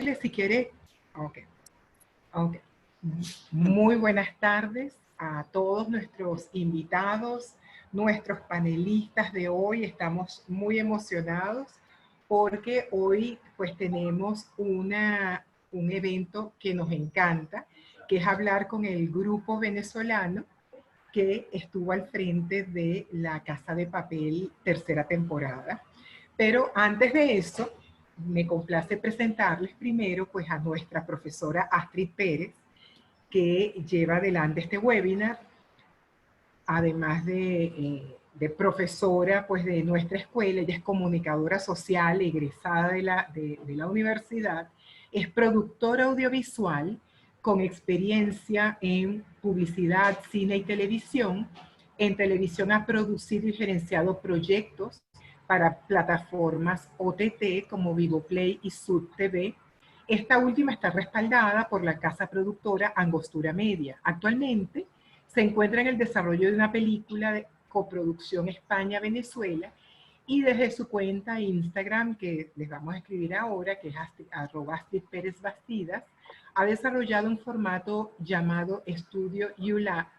Si quiere. Ok, ok. Muy buenas tardes a todos nuestros invitados, nuestros panelistas de hoy. Estamos muy emocionados porque hoy pues tenemos un evento que nos encanta, que es hablar con el grupo venezolano que estuvo al frente de La Casa de Papel tercera temporada. Pero antes de eso, me complace presentarles primero pues a nuestra profesora Astrid Pérez, que lleva adelante este webinar, además de profesora pues de nuestra escuela. Ella es comunicadora social, egresada de la universidad, es productora audiovisual con experiencia en publicidad, cine y televisión. En televisión ha producido y gerenciado proyectos para plataformas OTT como Vivoplay y Sud TV. Esta última está respaldada por la casa productora Angostura Media. Actualmente se encuentra en el desarrollo de una película de coproducción España-Venezuela, y desde su cuenta Instagram, que les vamos a escribir ahora, que es @Astrid Pérez Bastidas, ha desarrollado un formato llamado Estudio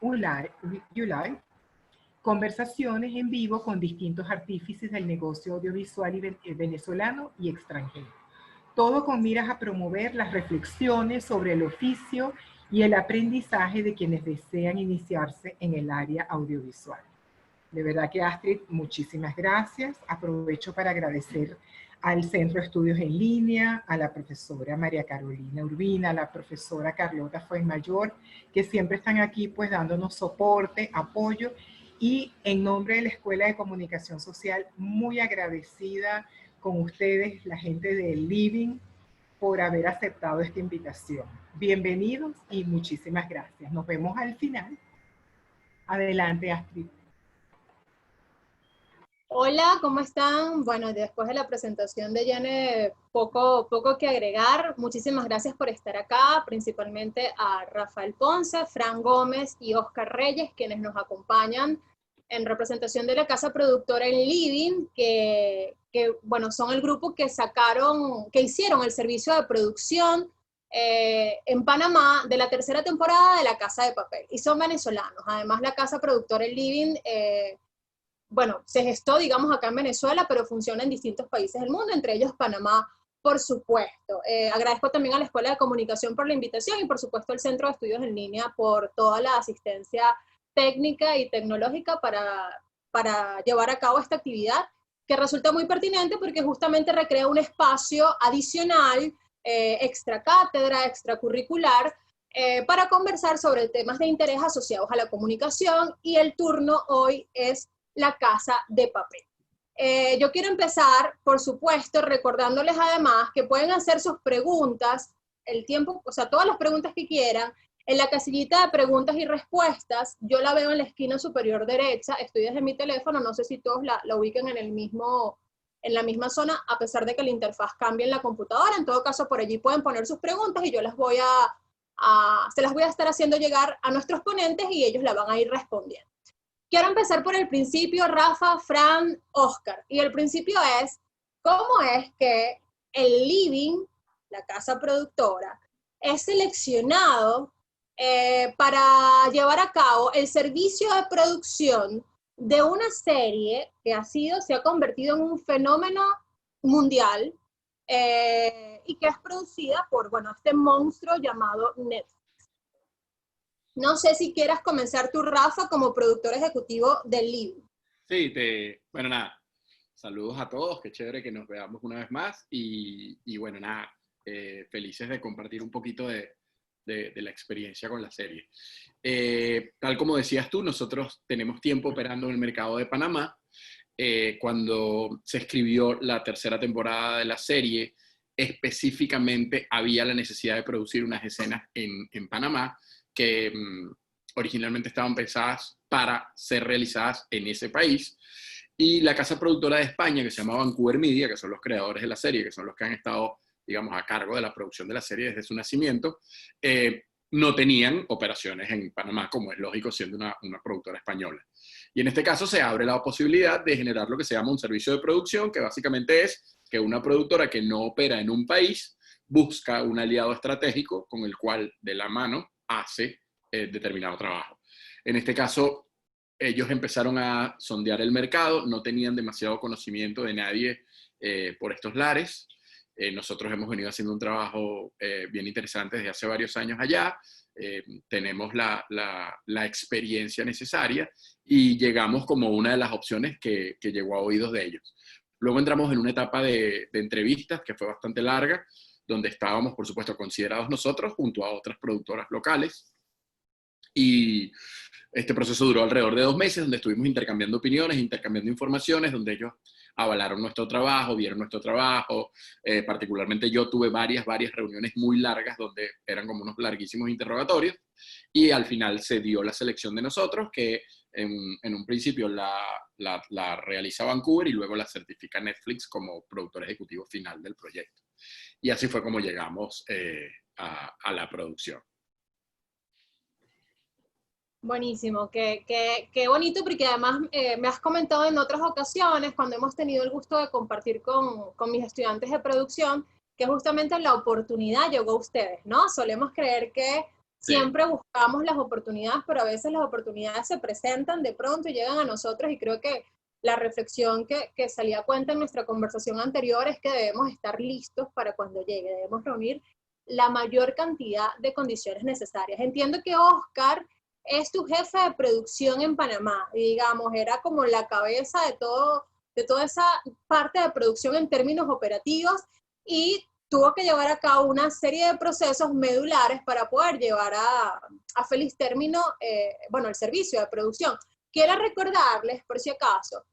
ULIVE, conversaciones en vivo con distintos artífices del negocio audiovisual venezolano y extranjero. Todo con miras a promover las reflexiones sobre el oficio y el aprendizaje de quienes desean iniciarse en el área audiovisual. De verdad que, Astrid, muchísimas gracias. Aprovecho para agradecer al Centro de Estudios en Línea, a la profesora María Carolina Urbina, a la profesora Carlota Fuenmayor, que siempre están aquí pues dándonos soporte, apoyo, y en nombre de la Escuela de Comunicación Social, muy agradecida con ustedes, la gente del Living, por haber aceptado esta invitación. Bienvenidos y muchísimas gracias. Nos vemos al final. Adelante, Astrid. Hola, ¿cómo están? Bueno, después de la presentación de Yane, poco que agregar. Muchísimas gracias por estar acá, principalmente a Rafael Ponce, Fran Gómez y Oscar Reyes, quienes nos acompañan en representación de la casa productora en Living, que bueno, son el grupo que hicieron el servicio de producción en Panamá de la tercera temporada de La Casa de Papel, y son venezolanos. Además, la casa productora en Living bueno, se gestó, digamos, acá en Venezuela, pero funciona en distintos países del mundo, entre ellos Panamá, por supuesto. Agradezco también a la Escuela de Comunicación por la invitación y, por supuesto, al Centro de Estudios en Línea por toda la asistencia técnica y tecnológica para llevar a cabo esta actividad, que resulta muy pertinente porque justamente recrea un espacio adicional, extra cátedra, extracurricular, para conversar sobre temas de interés asociados a la comunicación, y el turno hoy es La Casa de Papel. Yo quiero empezar, por supuesto, recordándoles además que pueden hacer sus preguntas, el tiempo, o sea, todas las preguntas que quieran, en la casillita de preguntas y respuestas. Yo la veo en la esquina superior derecha, estoy desde mi teléfono, no sé si todos la ubican en la misma zona, a pesar de que la interfaz cambie en la computadora. En todo caso, por allí pueden poner sus preguntas y yo se las voy a estar haciendo llegar a nuestros ponentes y ellos la van a ir respondiendo. Quiero empezar por el principio, Rafa, Fran, Oscar. Y el principio es, ¿cómo es que el Living, la casa productora, es seleccionado para llevar a cabo el servicio de producción de una serie que se ha convertido en un fenómeno mundial, y que es producida por, bueno, este monstruo llamado Netflix? No sé si quieras comenzar tú, Rafa, como productor ejecutivo del Living. Sí, bueno, nada, saludos a todos, qué chévere que nos veamos una vez más, y bueno, nada, felices de compartir un poquito de la experiencia con la serie. Tal como decías tú, nosotros tenemos tiempo operando en el mercado de Panamá. Cuando se escribió la tercera temporada de la serie, específicamente había la necesidad de producir unas escenas en Panamá que originalmente estaban pensadas para ser realizadas en ese país, y la casa productora de España, que se llama Vancouver Media, que son los creadores de la serie, que son los que han estado, digamos, a cargo de la producción de la serie desde su nacimiento, no tenían operaciones en Panamá, como es lógico siendo una productora española. Y en este caso se abre la posibilidad de generar lo que se llama un servicio de producción, que básicamente es que una productora que no opera en un país busca un aliado estratégico con el cual de la mano hace determinado trabajo. En este caso, ellos empezaron a sondear el mercado, no tenían demasiado conocimiento de nadie por estos lares. Nosotros hemos venido haciendo un trabajo bien interesante desde hace varios años allá. Tenemos la experiencia necesaria y llegamos como una de las opciones que llegó a oídos de ellos. Luego entramos en una etapa de entrevistas que fue bastante larga, donde estábamos, por supuesto, considerados nosotros junto a otras productoras locales. Y este proceso duró alrededor de 2 meses, donde estuvimos intercambiando opiniones, intercambiando informaciones, donde ellos avalaron nuestro trabajo, vieron nuestro trabajo. Particularmente yo tuve varias reuniones muy largas, donde eran como unos larguísimos interrogatorios, y al final se dio la selección de nosotros, que en un principio la realiza Vancouver y luego la certifica Netflix como productor ejecutivo final del proyecto. Y así fue como llegamos a la producción. Buenísimo, qué bonito, porque además me has comentado en otras ocasiones, cuando hemos tenido el gusto de compartir con mis estudiantes de producción, que justamente la oportunidad llegó a ustedes, ¿no? Solemos creer que siempre buscamos las oportunidades, pero a veces las oportunidades se presentan de pronto y llegan a nosotros, y creo que la reflexión que salía a cuenta en nuestra conversación anterior es que debemos estar listos para cuando llegue, debemos reunir la mayor cantidad de condiciones necesarias. Entiendo que Oscar es tu jefe de producción en Panamá, y digamos, era como la cabeza de toda esa parte de producción en términos operativos, y tuvo que llevar a cabo una serie de procesos medulares para poder llevar a feliz término, bueno, el servicio de producción. Quiero recordarles, por si acaso,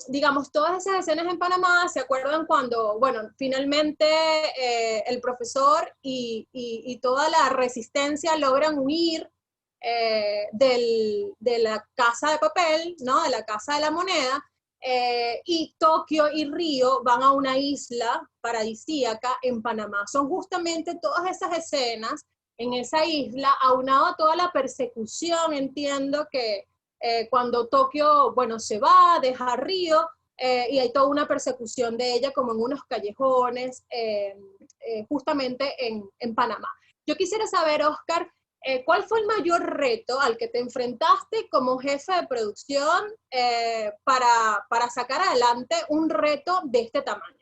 digamos, todas esas escenas en Panamá, ¿se acuerdan cuando, bueno, finalmente el profesor y toda la resistencia logran huir de la casa de papel, ¿no? De la casa de la moneda, y Tokio y Río van a una isla paradisíaca en Panamá? Son justamente todas esas escenas en esa isla, aunado a toda la persecución, entiendo que cuando Tokio, bueno, se va, deja a Río, y hay toda una persecución de ella como en unos callejones, justamente en Panamá. Yo quisiera saber, Oscar, ¿cuál fue el mayor reto al que te enfrentaste como jefe de producción para sacar adelante un reto de este tamaño?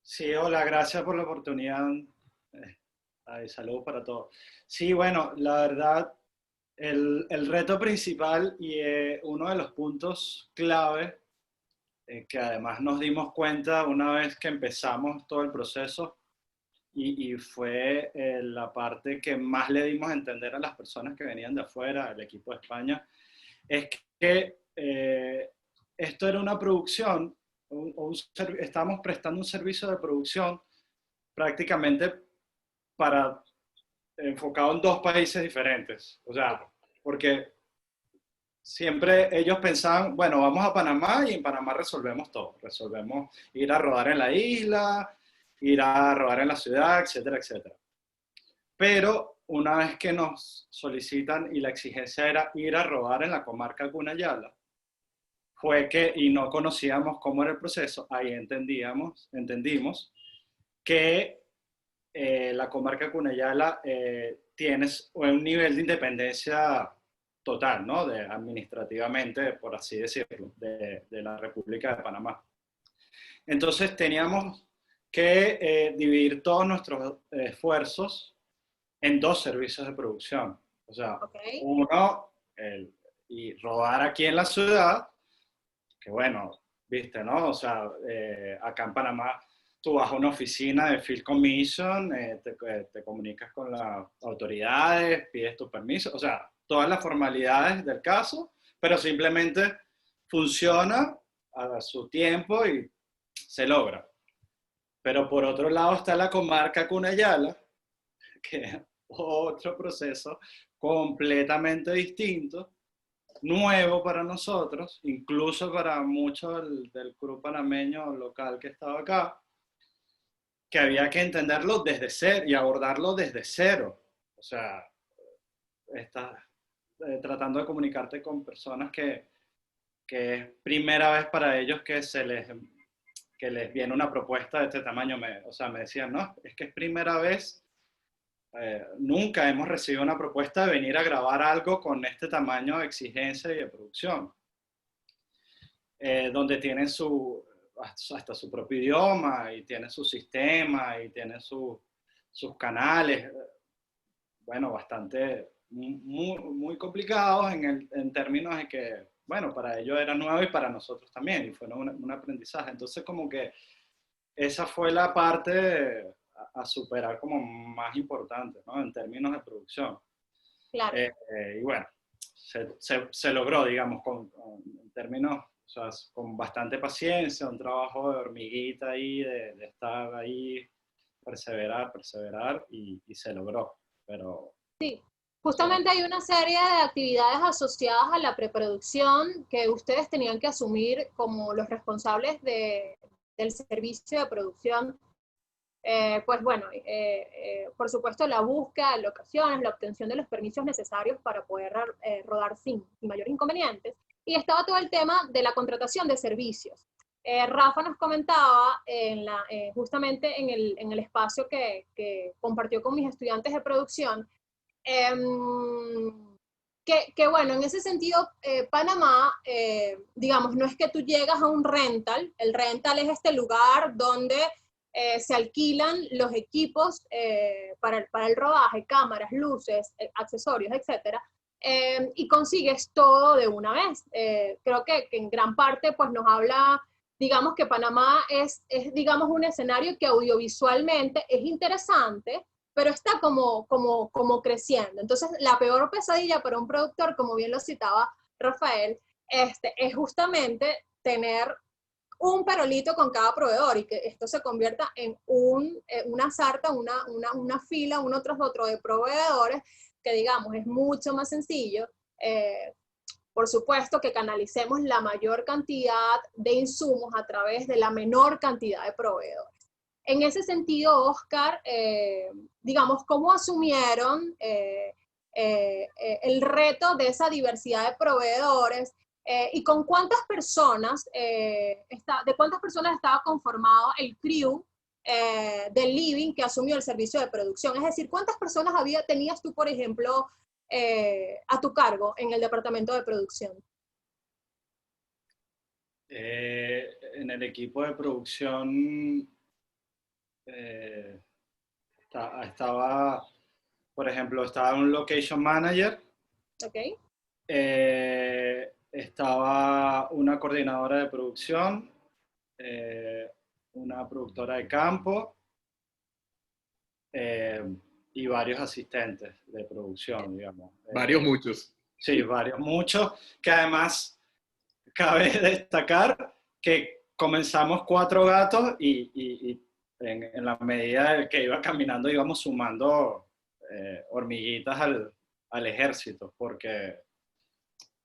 Sí, hola, gracias por la oportunidad. Saludos para todos. Sí, bueno, la verdad, el reto principal y uno de los puntos clave que además nos dimos cuenta una vez que empezamos todo el proceso, y fue la parte que más le dimos a entender a las personas que venían de afuera, el equipo de España, es que esto era una producción, estábamos prestando un servicio de producción prácticamente enfocado en 2 países diferentes. O sea, porque siempre ellos pensaban, bueno, vamos a Panamá y en Panamá resolvemos todo. Resolvemos ir a rodar en la isla, ir a rodar en la ciudad, etcétera, etcétera. Pero una vez que nos solicitan y la exigencia era ir a rodar en la comarca Cunayala, fue que, y no conocíamos cómo era el proceso, ahí entendimos que la comarca Cunayala tiene un nivel de independencia total, ¿no? Administrativamente, por así decirlo, de la República de Panamá. Entonces teníamos que dividir todos nuestros esfuerzos en 2 servicios de producción. O sea, uno, y rodar aquí en la ciudad, que bueno, viste, ¿no? O sea, acá en Panamá tú vas a una oficina de Field Commission, te comunicas con las autoridades, pides tu permiso, o sea, todas las formalidades del caso, pero simplemente funciona a su tiempo y se logra. Pero por otro lado está la comarca Cunayala, que es otro proceso completamente distinto, nuevo para nosotros, incluso para muchos del crew panameño local que estaba acá, que había que entenderlo desde cero y abordarlo desde cero. O sea, estás tratando de comunicarte con personas que es primera vez para ellos que que les viene una propuesta de este tamaño, o sea, me decían, no, es que es primera vez, nunca hemos recibido una propuesta de venir a grabar algo con este tamaño de exigencia y de producción, donde tienen hasta su propio idioma, y tienen su sistema, y tienen sus canales, bueno, bastante, muy complicados en términos de que, bueno, para ellos era nuevo y para nosotros también, y fue un aprendizaje. Entonces, como que esa fue la parte a superar como más importante, ¿no? En términos de producción. Claro. Y bueno, se logró, digamos, en términos, o sea, con bastante paciencia, un trabajo de hormiguita ahí, de estar ahí, perseverar, y se logró, pero... Sí. Justamente hay una serie de actividades asociadas a la preproducción que ustedes tenían que asumir como los responsables del servicio de producción. Pues bueno, por supuesto la búsqueda de locaciones, la obtención de los permisos necesarios para poder rodar sin mayores inconvenientes. Y estaba todo el tema de la contratación de servicios. Rafa nos comentaba justamente en el espacio que compartió con mis estudiantes de producción, que bueno, en ese sentido, Panamá, digamos, no es que tú llegas a un rental, el rental es este lugar donde se alquilan los equipos para el rodaje, cámaras, luces, accesorios, etc. Y consigues todo de una vez. Creo que en gran parte pues nos habla, digamos que Panamá es digamos un escenario que audiovisualmente es interesante, pero está como creciendo. Entonces, la peor pesadilla para un productor, como bien lo citaba Rafael, es justamente tener un perolito con cada proveedor y que esto se convierta en una sarta, una fila, uno tras otro de proveedores, que digamos es mucho más sencillo. Por supuesto que canalicemos la mayor cantidad de insumos a través de la menor cantidad de proveedores. En ese sentido, Oscar, digamos, ¿cómo asumieron el reto de esa diversidad de proveedores? ¿Y con cuántas personas, de cuántas personas estaba conformado el crew del Living que asumió el servicio de producción? Es decir, ¿cuántas personas tenías tú, por ejemplo, a tu cargo en el departamento de producción? En el equipo de producción estaba, por ejemplo, estaba un location manager. Okay. Estaba una coordinadora de producción, una productora de campo y varios asistentes de producción, digamos. Varios, muchos. Sí, varios, muchos, que además cabe destacar que comenzamos 4 gatos y en la medida que iba caminando íbamos sumando hormiguitas al ejército, porque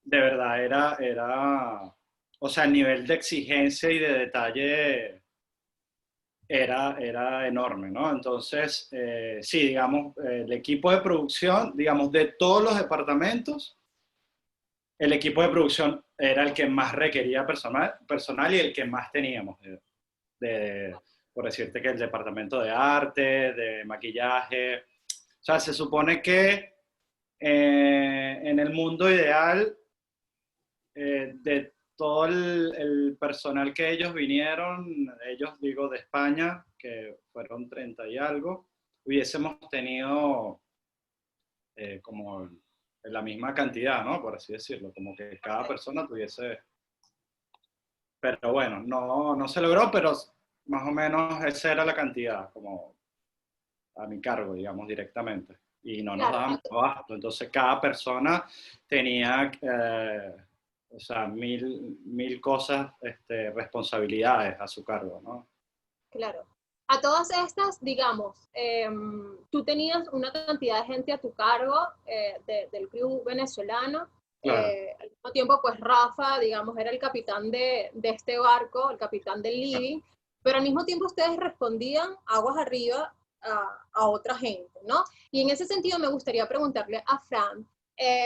de verdad era, o sea, el nivel de exigencia y de detalle era enorme, ¿no? Entonces, sí, digamos, el equipo de producción, digamos, de todos los departamentos, el equipo de producción era el que más requería personal y el que más teníamos. Por decirte que el departamento de arte, de maquillaje. O sea, se supone que en el mundo ideal, de todo el personal que ellos vinieron, ellos digo de España, que fueron 30 y algo, hubiésemos tenido como la misma cantidad, ¿no? Por así decirlo, como que cada persona tuviese... Pero bueno, no se logró, pero más o menos esa era la cantidad, como a mi cargo, digamos, directamente. Y no nos dábamos abasto. Entonces, cada persona tenía, o sea, mil cosas, responsabilidades a su cargo, ¿no? Claro. A todas estas, digamos, tú tenías una cantidad de gente a tu cargo del crew venezolano. Claro. Al mismo tiempo, pues Rafa, digamos, era el capitán de este barco, el capitán del Living, pero al mismo tiempo ustedes respondían aguas arriba a otra gente, ¿no? Y en ese sentido me gustaría preguntarle a Fran,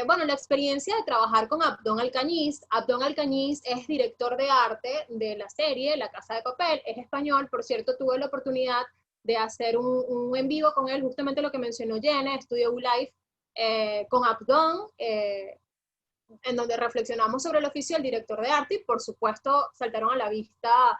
bueno, la experiencia de trabajar con Abdón Alcañiz. Abdón Alcañiz es director de arte de la serie La Casa de Papel, es español, por cierto, tuve la oportunidad de hacer un en vivo con él, justamente lo que mencionó Jenny, Estudio U-Live, con Abdón, en donde reflexionamos sobre el oficio del director de arte y por supuesto saltaron a la vista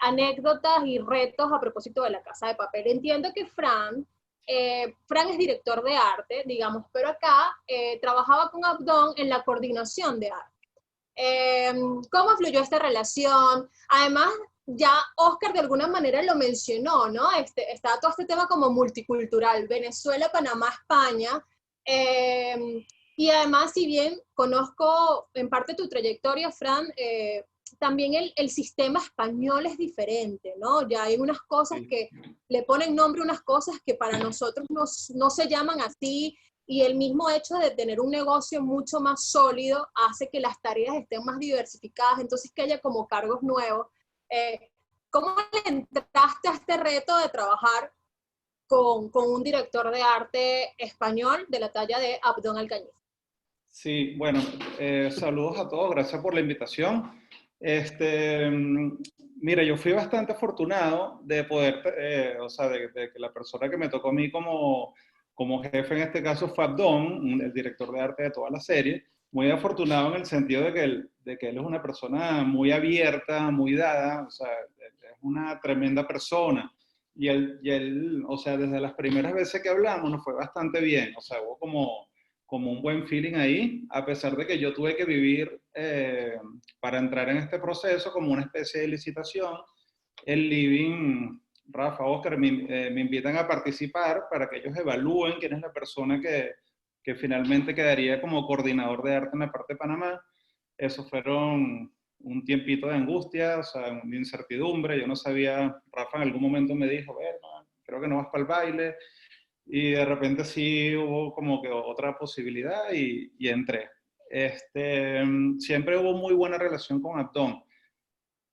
anécdotas y retos a propósito de La Casa de Papel. Entiendo que Fran es director de arte, digamos, pero acá trabajaba con Abdón en la coordinación de arte. ¿Cómo fluyó esta relación? Además, ya Oscar de alguna manera lo mencionó, ¿no? Está todo este tema como multicultural, Venezuela, Panamá, España. Y además, si bien conozco en parte tu trayectoria, Fran, también el sistema español es diferente, ¿no? Ya hay unas cosas que le ponen nombre a unas cosas que para nosotros no se llaman así, y el mismo hecho de tener un negocio mucho más sólido hace que las tareas estén más diversificadas, entonces que haya como cargos nuevos. ¿Cómo le entraste a este reto de trabajar con un director de arte español de la talla de Abdón Alcañiz? Sí, bueno, saludos a todos, gracias por la invitación. Mira, yo fui bastante afortunado de poder, o sea, de que la persona que me tocó a mí como jefe en este caso fue Abdón, el director de arte de toda la serie. Muy afortunado en el sentido de que él es una persona muy abierta, muy dada, o sea, es una tremenda persona. Y él, o sea, desde las primeras veces que hablamos nos fue bastante bien, o sea, hubo como un buen feeling ahí, a pesar de que yo tuve que vivir, para entrar en este proceso, como una especie de licitación. El living, Rafa, Oscar, me invitan a participar para que ellos evalúen quién es la persona que finalmente quedaría como coordinador de arte en la parte de Panamá. Eso fueron un tiempito de angustia, o sea, de incertidumbre. Yo no sabía, Rafa en algún momento me dijo, creo que no vas para el baile. Y de repente sí hubo como que otra posibilidad y entré. Siempre hubo muy buena relación con Abdón.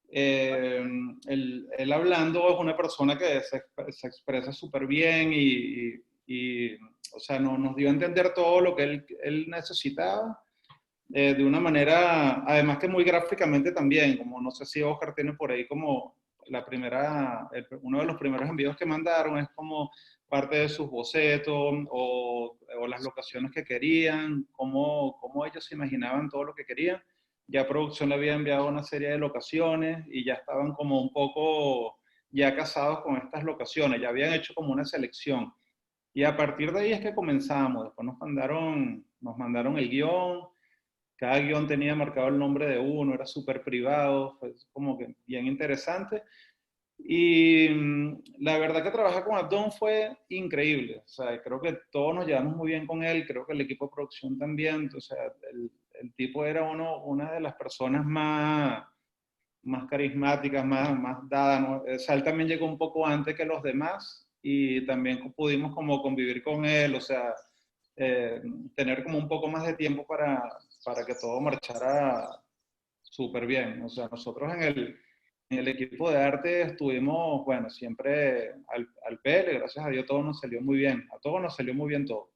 Él hablando es una persona que se expresa súper bien y, o sea, nos dio a entender todo lo que él necesitaba, de una manera, además que muy gráficamente también, como no sé si Oscar tiene por ahí como uno de los primeros envíos que mandaron es como parte de sus bocetos o las locaciones que querían, cómo ellos se imaginaban todo lo que querían. Ya producción le había enviado una serie de locaciones y ya estaban como un poco ya casados con estas locaciones, ya habían hecho como una selección. Y a partir de ahí es que comenzamos, después nos mandaron el guión. Cada guión tenía marcado el nombre de uno, era súper privado, fue como que bien interesante. Y la verdad que trabajar con Abdón fue increíble. O sea, creo que todos nos llevamos muy bien con él, creo que el equipo de producción también. O sea, el tipo era una de las personas más carismáticas, más dadas, ¿no? O sea, él también llegó un poco antes que los demás y también pudimos como convivir con él, o sea, tener como un poco más de tiempo para que todo marchara súper bien. O sea, nosotros en el equipo de arte estuvimos, bueno, siempre al pele, gracias a Dios todo nos salió muy bien, a todos nos salió muy bien todo.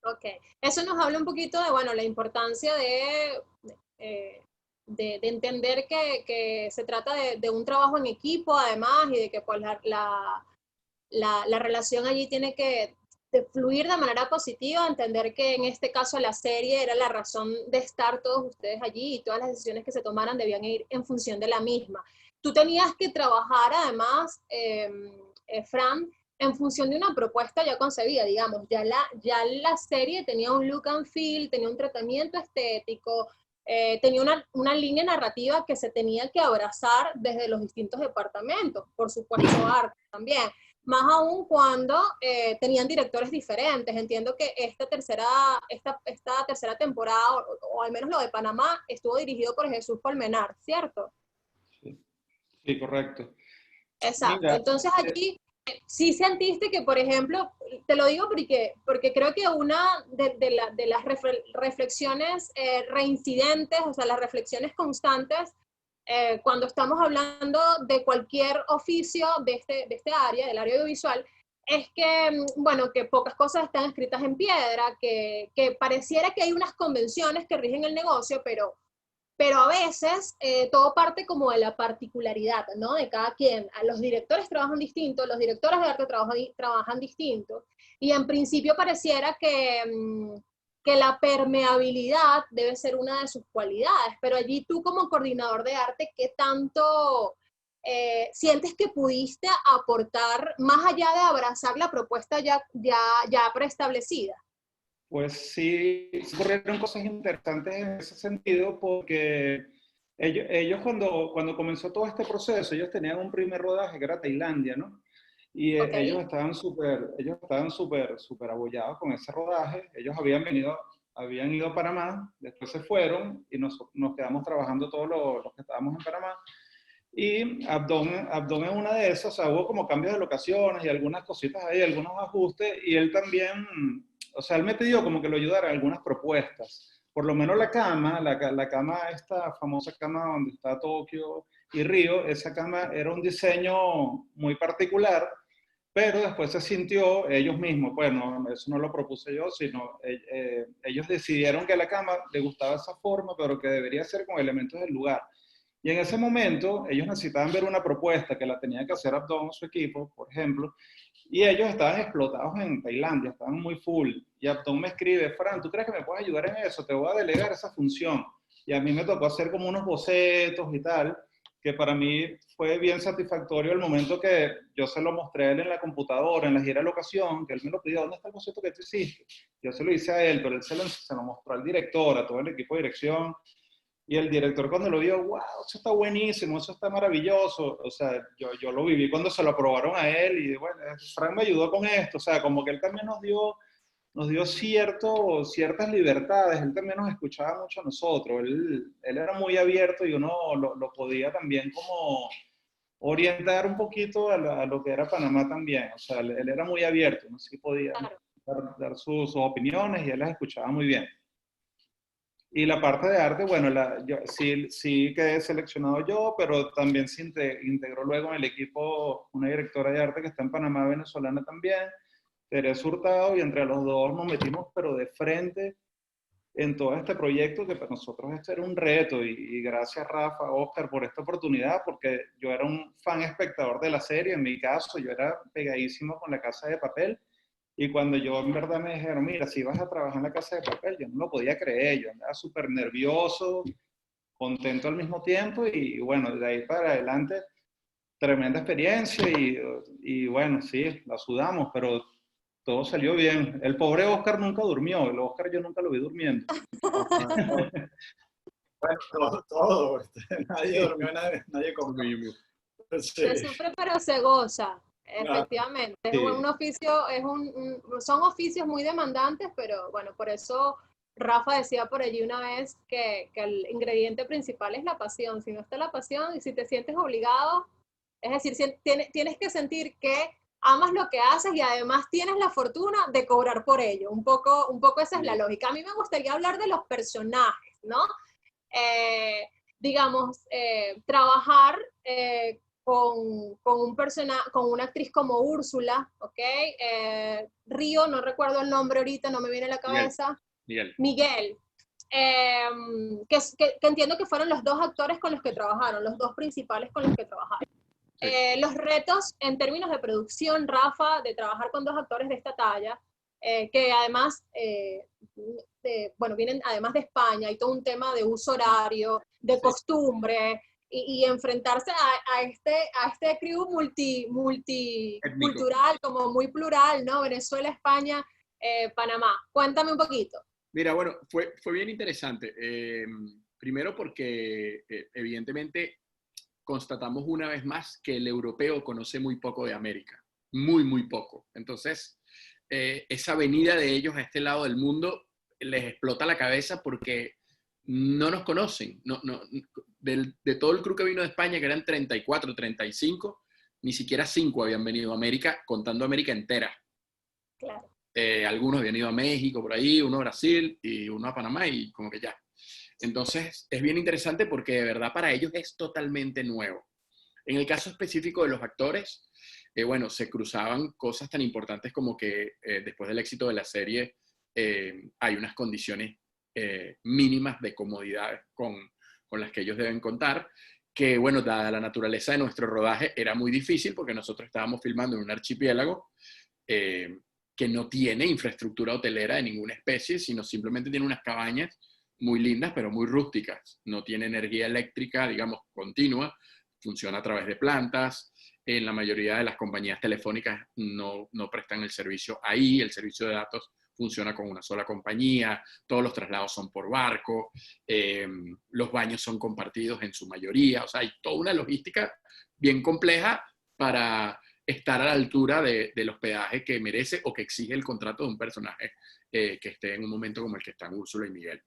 Ok, eso nos habla un poquito de, bueno, la importancia de entender que se trata de un trabajo en equipo además, y de que pues la relación allí tiene que fluir de manera positiva, entender que en este caso la serie era la razón de estar todos ustedes allí y todas las decisiones que se tomaran debían ir en función de la misma. Tú tenías que trabajar además, Fran, en función de una propuesta ya concebida, digamos, ya la serie tenía un look and feel, tenía un tratamiento estético, tenía una línea narrativa que se tenía que abrazar desde los distintos departamentos, por supuesto arte también, más aún cuando tenían directores diferentes. Entiendo que esta tercera temporada, o al menos lo de Panamá, estuvo dirigido por Jesús Colmenar, ¿cierto? Sí, correcto. Exacto. Mira, Entonces allí sí sentiste que, por ejemplo, te lo digo porque creo que una de las reflexiones reincidentes, o sea, las reflexiones constantes, cuando estamos hablando de cualquier oficio de este área, del área audiovisual, es que, bueno, que pocas cosas están escritas en piedra, que pareciera que hay unas convenciones que rigen el negocio, pero a veces todo parte como de la particularidad, ¿no? De cada quien. Los directores trabajan distinto, los directores de arte trabajan distinto, y en principio pareciera que la permeabilidad debe ser una de sus cualidades, pero allí tú como coordinador de arte, ¿qué tanto sientes que pudiste aportar más allá de abrazar la propuesta ya preestablecida? Pues sí, ocurrieron cosas interesantes en ese sentido porque ellos cuando comenzó todo este proceso, ellos tenían un primer rodaje que era Tailandia, ¿no? Y Okay. ellos estaban súper abollados con ese rodaje. Ellos habían ido a Panamá, después se fueron y nos quedamos trabajando todos los que estábamos en Panamá. Y Abdón en una de esas, o sea, hubo como cambios de locaciones y algunas cositas ahí, algunos ajustes, y él también, o sea, él me pidió como que lo ayudara en algunas propuestas. Por lo menos la cama, esta famosa cama donde está Tokio y Río, esa cama era un diseño muy particular, pero después se sintió ellos mismos, pues no, eso no lo propuse yo, sino ellos decidieron que a la cama le gustaba esa forma, pero que debería ser con elementos del lugar. Y en ese momento ellos necesitaban ver una propuesta que la tenía que hacer Abdón o su equipo, por ejemplo, y ellos estaban explotados en Tailandia, estaban muy full. Y Abdón me escribe, Fran, ¿tú crees que me puedes ayudar en eso? Te voy a delegar esa función. Y a mí me tocó hacer como unos bocetos y tal, que para mí fue bien satisfactorio el momento que yo se lo mostré a él en la computadora, en la gira de locación, que él me lo pidió, ¿dónde está el boceto que tú hiciste? Yo se lo hice a él, pero él se lo mostró al director, a todo el equipo de dirección. Y el director cuando lo vio, wow, eso está buenísimo, eso está maravilloso. O sea, yo lo viví cuando se lo aprobaron a él y bueno, Frank me ayudó con esto. O sea, como que él también nos dio ciertas libertades, él también nos escuchaba mucho a nosotros. Él era muy abierto y uno lo podía también como orientar un poquito a lo que era Panamá también. O sea, él era muy abierto, uno sí podía dar sus opiniones y él las escuchaba muy bien. Y la parte de arte, bueno, sí quedé seleccionado yo, pero también se integró luego en el equipo una directora de arte que está en Panamá, venezolana también, Teresa Hurtado, y entre los dos nos metimos, pero de frente en todo este proyecto, que para nosotros este era un reto. Y gracias Rafa, Oscar, por esta oportunidad, porque yo era un fan espectador de la serie, en mi caso, yo era pegadísimo con La Casa de Papel. Y cuando yo en verdad me dijeron, mira, si vas a trabajar en La Casa de Papel, yo no lo podía creer, yo andaba súper nervioso, contento al mismo tiempo, y bueno, de ahí para adelante, tremenda experiencia, y bueno, sí, la sudamos, pero todo salió bien. El pobre Oscar nunca durmió, el Oscar yo nunca lo vi durmiendo. Bueno, todo. Nadie durmió, nadie comió. Sí. Se sufre pero se goza, efectivamente. Sí. Es un oficio, son oficios muy demandantes, pero bueno, por eso Rafa decía por allí una vez que el ingrediente principal es la pasión. Si no está la pasión y si te sientes obligado, es decir, tienes que sentir que amas lo que haces y además tienes la fortuna de cobrar por ello. Un poco esa es la lógica. A mí me gustaría hablar de los personajes, ¿no? Digamos, trabajar con una actriz como Úrsula, ¿ok? Río, no recuerdo el nombre ahorita, no me viene a la cabeza. Miguel. Que entiendo que fueron los dos actores con los que trabajaron, los dos principales con los que trabajaron. Sí. Los retos en términos de producción, Rafa, de trabajar con dos actores de esta talla, que además, bueno, vienen además de España, hay todo un tema de uso horario, de costumbre, y enfrentarse a este crew multicultural, como muy plural, ¿no? Venezuela, España, Panamá. Cuéntame un poquito. Mira, bueno, fue bien interesante. Primero porque evidentemente constatamos una vez más que el europeo conoce muy poco de América, muy poco. Entonces, esa venida de ellos a este lado del mundo les explota la cabeza porque no nos conocen. De todo el crew que vino de España, que eran 34, 35, ni siquiera 5 habían venido a América, contando América entera. Claro. Algunos habían ido a México por ahí, uno a Brasil y uno a Panamá y como que ya. Entonces, es bien interesante porque de verdad para ellos es totalmente nuevo. En el caso específico de los actores, bueno, se cruzaban cosas tan importantes como que después del éxito de la serie hay unas condiciones mínimas de comodidad con las que ellos deben contar, que bueno, dada la naturaleza de nuestro rodaje, era muy difícil porque nosotros estábamos filmando en un archipiélago que no tiene infraestructura hotelera de ninguna especie, sino simplemente tiene unas cabañas muy lindas, pero muy rústicas. No tiene energía eléctrica, digamos, continua, funciona a través de plantas. En la mayoría de las compañías telefónicas no prestan el servicio ahí, el servicio de datos funciona con una sola compañía, todos los traslados son por barco, los baños son compartidos en su mayoría, o sea, hay toda una logística bien compleja para estar a la altura del hospedaje que merece o que exige el contrato de un personaje que esté en un momento como el que están Úrsula y Miguel.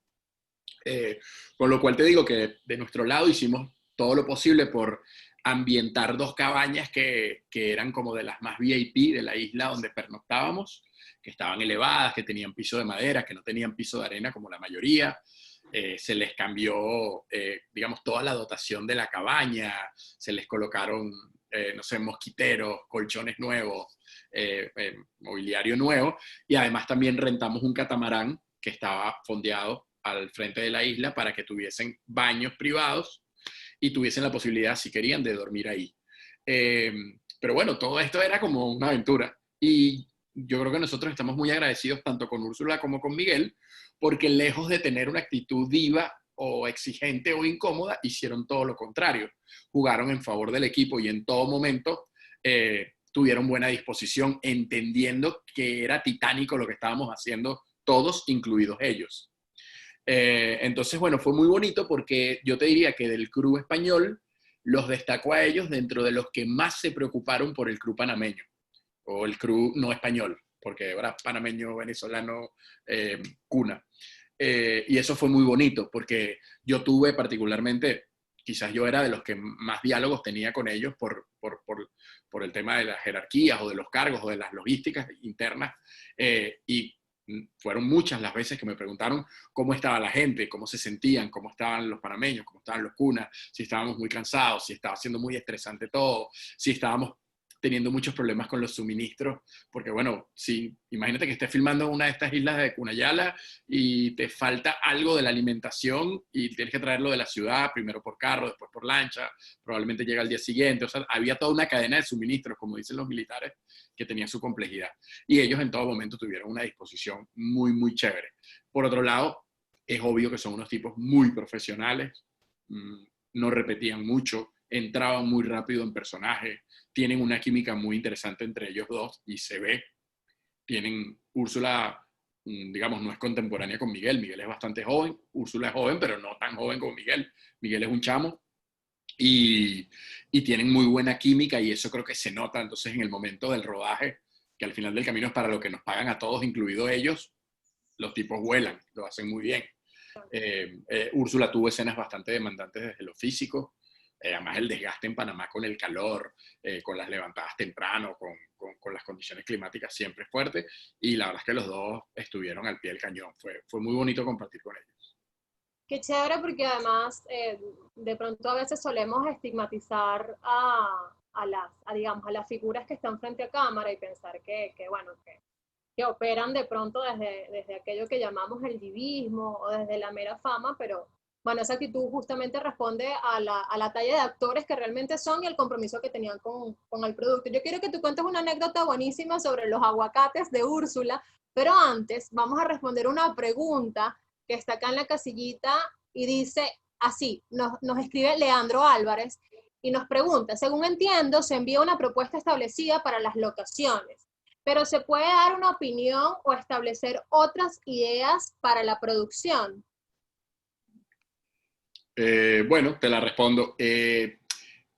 Con lo cual te digo que de nuestro lado hicimos todo lo posible por ambientar 2 cabañas que eran como de las más VIP de la isla donde pernoctábamos, que estaban elevadas, que tenían piso de madera, que no tenían piso de arena como la mayoría. Se les cambió, digamos, toda la dotación de la cabaña, se les colocaron, no sé, mosquiteros, colchones nuevos, mobiliario nuevo, y además también rentamos un catamarán que estaba fondeado al frente de la isla para que tuviesen baños privados y tuviesen la posibilidad, si querían, de dormir ahí. Pero bueno, todo esto era como una aventura. Y yo creo que nosotros estamos muy agradecidos tanto con Úrsula como con Miguel, porque lejos de tener una actitud diva o exigente o incómoda, hicieron todo lo contrario. Jugaron en favor del equipo y en todo momento tuvieron buena disposición, entendiendo que era titánico lo que estábamos haciendo todos, incluidos ellos. Entonces, bueno, fue muy bonito porque yo te diría que del crew español los destacó a ellos dentro de los que más se preocuparon por el crew panameño, o el crew no español, porque ahora panameño, venezolano, cuna. Y eso fue muy bonito, porque yo tuve particularmente, quizás yo era de los que más diálogos tenía con ellos por el tema de las jerarquías o de los cargos o de las logísticas internas, y fueron muchas las veces que me preguntaron cómo estaba la gente, cómo se sentían, cómo estaban los panameños, cómo estaban los cunas, si estábamos muy cansados, si estaba siendo muy estresante todo, si estábamos teniendo muchos problemas con los suministros, porque bueno, si imagínate que estés filmando en una de estas islas de Cunayala y te falta algo de la alimentación y tienes que traerlo de la ciudad, primero por carro, después por lancha, probablemente llega al día siguiente, o sea, había toda una cadena de suministros, como dicen los militares, que tenía su complejidad. Y ellos en todo momento tuvieron una disposición muy, muy chévere. Por otro lado, es obvio que son unos tipos muy profesionales, no repetían mucho, entraban muy rápido en personaje, tienen una química muy interesante entre ellos dos y se ve. Tienen, Úrsula, digamos, no es contemporánea con Miguel. Miguel es bastante joven, Úrsula es joven, pero no tan joven como Miguel. Miguel es un chamo y tienen muy buena química y eso creo que se nota entonces en el momento del rodaje, que al final del camino es para lo que nos pagan a todos, incluidos ellos. Los tipos vuelan, lo hacen muy bien. Úrsula tuvo escenas bastante demandantes desde lo físico. Además el desgaste en Panamá con el calor, con las levantadas temprano, con las condiciones climáticas siempre fuertes, y la verdad es que los dos estuvieron al pie del cañón. Fue muy bonito compartir con ellos. Qué chévere, porque además de pronto a veces solemos estigmatizar digamos, a las figuras que están frente a cámara y pensar que operan de pronto desde aquello que llamamos el divismo o desde la mera fama, pero bueno, esa actitud justamente responde a la talla de actores que realmente son y el compromiso que tenían con el producto. Yo quiero que tú cuentes una anécdota buenísima sobre los aguacates de Úrsula, pero antes vamos a responder una pregunta que está acá en la casillita y dice así, nos escribe Leandro Álvarez y nos pregunta, según entiendo, se envía una propuesta establecida para las locaciones, pero ¿se puede dar una opinión o establecer otras ideas para la producción? Bueno, te la respondo.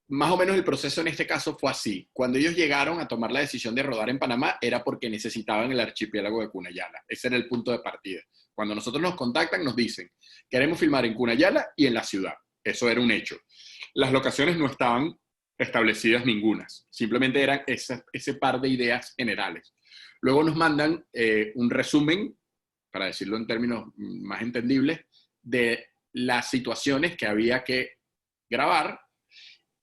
Más o menos el proceso en este caso fue así. Cuando ellos llegaron a tomar la decisión de rodar en Panamá era porque necesitaban el archipiélago de Cunayala. Ese era el punto de partida. Cuando nosotros nos contactan nos dicen, queremos filmar en Cunayala y en la ciudad. Eso era un hecho. Las locaciones no estaban establecidas ningunas. Simplemente eran ese par de ideas generales. Luego nos mandan un resumen, para decirlo en términos más entendibles, de las situaciones que había que grabar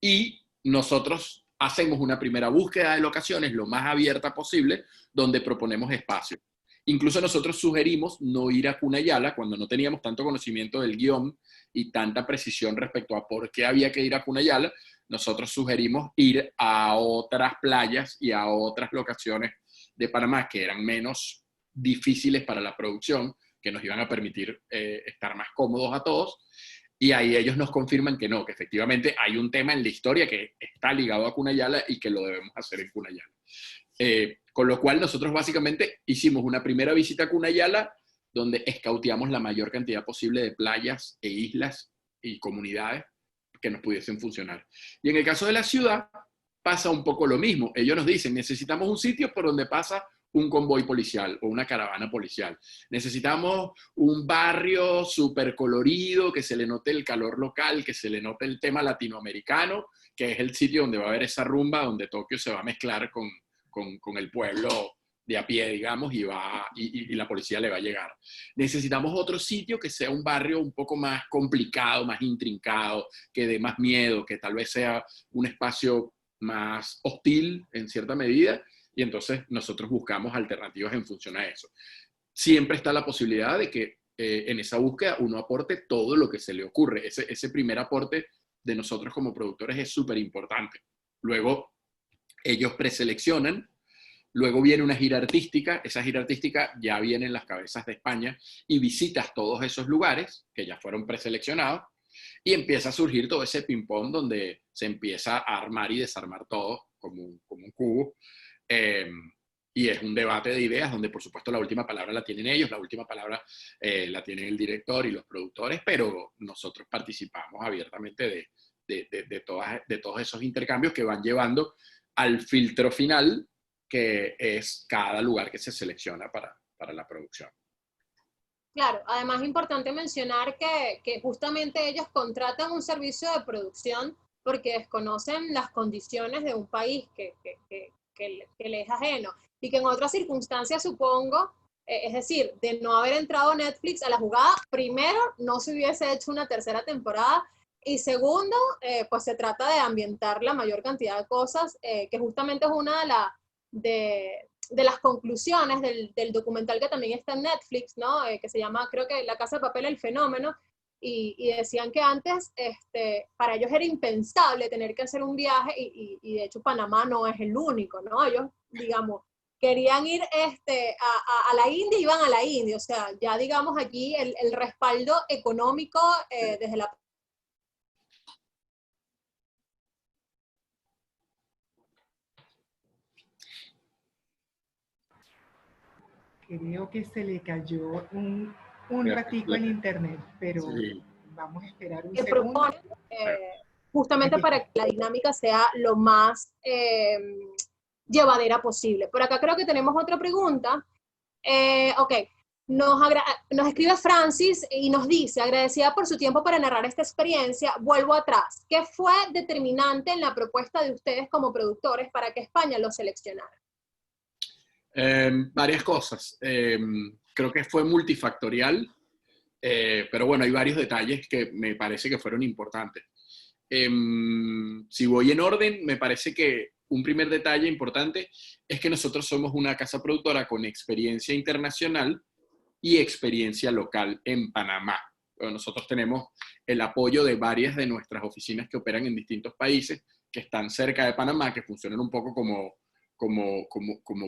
y nosotros hacemos una primera búsqueda de locaciones lo más abierta posible, donde proponemos espacio. Incluso nosotros sugerimos no ir a Cunayala cuando no teníamos tanto conocimiento del guión y tanta precisión respecto a por qué había que ir a Cunayala. Nosotros sugerimos ir a otras playas y a otras locaciones de Panamá que eran menos difíciles para la producción, que nos iban a permitir estar más cómodos a todos. Y ahí ellos nos confirman que no, que efectivamente hay un tema en la historia que está ligado a Cunayala y que lo debemos hacer en Cunayala. Con lo cual nosotros básicamente hicimos una primera visita a Cunayala donde escauteamos la mayor cantidad posible de playas e islas y comunidades que nos pudiesen funcionar. Y en el caso de la ciudad pasa un poco lo mismo. Ellos nos dicen, necesitamos un sitio por donde pasa un convoy policial o una caravana policial. Necesitamos un barrio súper colorido, que se le note el calor local, que se le note el tema latinoamericano, que es el sitio donde va a haber esa rumba, donde Tokio se va a mezclar con el pueblo de a pie, digamos, y la policía le va a llegar. Necesitamos otro sitio que sea un barrio un poco más complicado, más intrincado, que dé más miedo, que tal vez sea un espacio más hostil en cierta medida, y entonces nosotros buscamos alternativas en función a eso. Siempre está la posibilidad de que en esa búsqueda uno aporte todo lo que se le ocurre. Ese primer aporte de nosotros como productores es súper importante. Luego ellos preseleccionan, luego viene una gira artística, esa gira artística ya viene en las cabezas de España y visitas todos esos lugares que ya fueron preseleccionados y empieza a surgir todo ese ping-pong donde se empieza a armar y desarmar todo como un cubo. Y es un debate de ideas donde por supuesto la última palabra la tienen ellos, la última palabra la tienen el director y los productores, pero nosotros participamos abiertamente de todos esos intercambios que van llevando al filtro final, que es cada lugar que se selecciona para la producción. Claro, además es importante mencionar que justamente ellos contratan un servicio de producción porque desconocen las condiciones de un país que le es ajeno. Y que en otras circunstancias, supongo, es decir, de no haber entrado Netflix a la jugada, primero, no se hubiese hecho una tercera temporada, y segundo, pues se trata de ambientar la mayor cantidad de cosas, que justamente es una de las conclusiones del documental que también está en Netflix, ¿no? Que se llama, creo que La Casa de Papel, el fenómeno, y decían que antes para ellos era impensable tener que hacer un viaje, y de hecho Panamá no es el único, ¿no? Ellos, digamos, querían ir a la India, iban a la India, o sea, ya digamos aquí el respaldo económico desde la... Creo que se le cayó un ratico el internet, pero sí, vamos a esperar un segundo. Propone, justamente para que la dinámica sea lo más llevadera posible. Por acá creo que tenemos otra pregunta. Ok, nos escribe Francis y nos dice, agradecida por su tiempo para narrar esta experiencia, vuelvo atrás. ¿Qué fue determinante en la propuesta de ustedes como productores para que España lo seleccionara? Varias cosas. Creo que fue multifactorial, pero bueno, hay varios detalles que me parece que fueron importantes. Si voy en orden, me parece que un primer detalle importante es que nosotros somos una casa productora con experiencia internacional y experiencia local en Panamá. Bueno, nosotros tenemos el apoyo de varias de nuestras oficinas que operan en distintos países, que están cerca de Panamá, que funcionan un poco como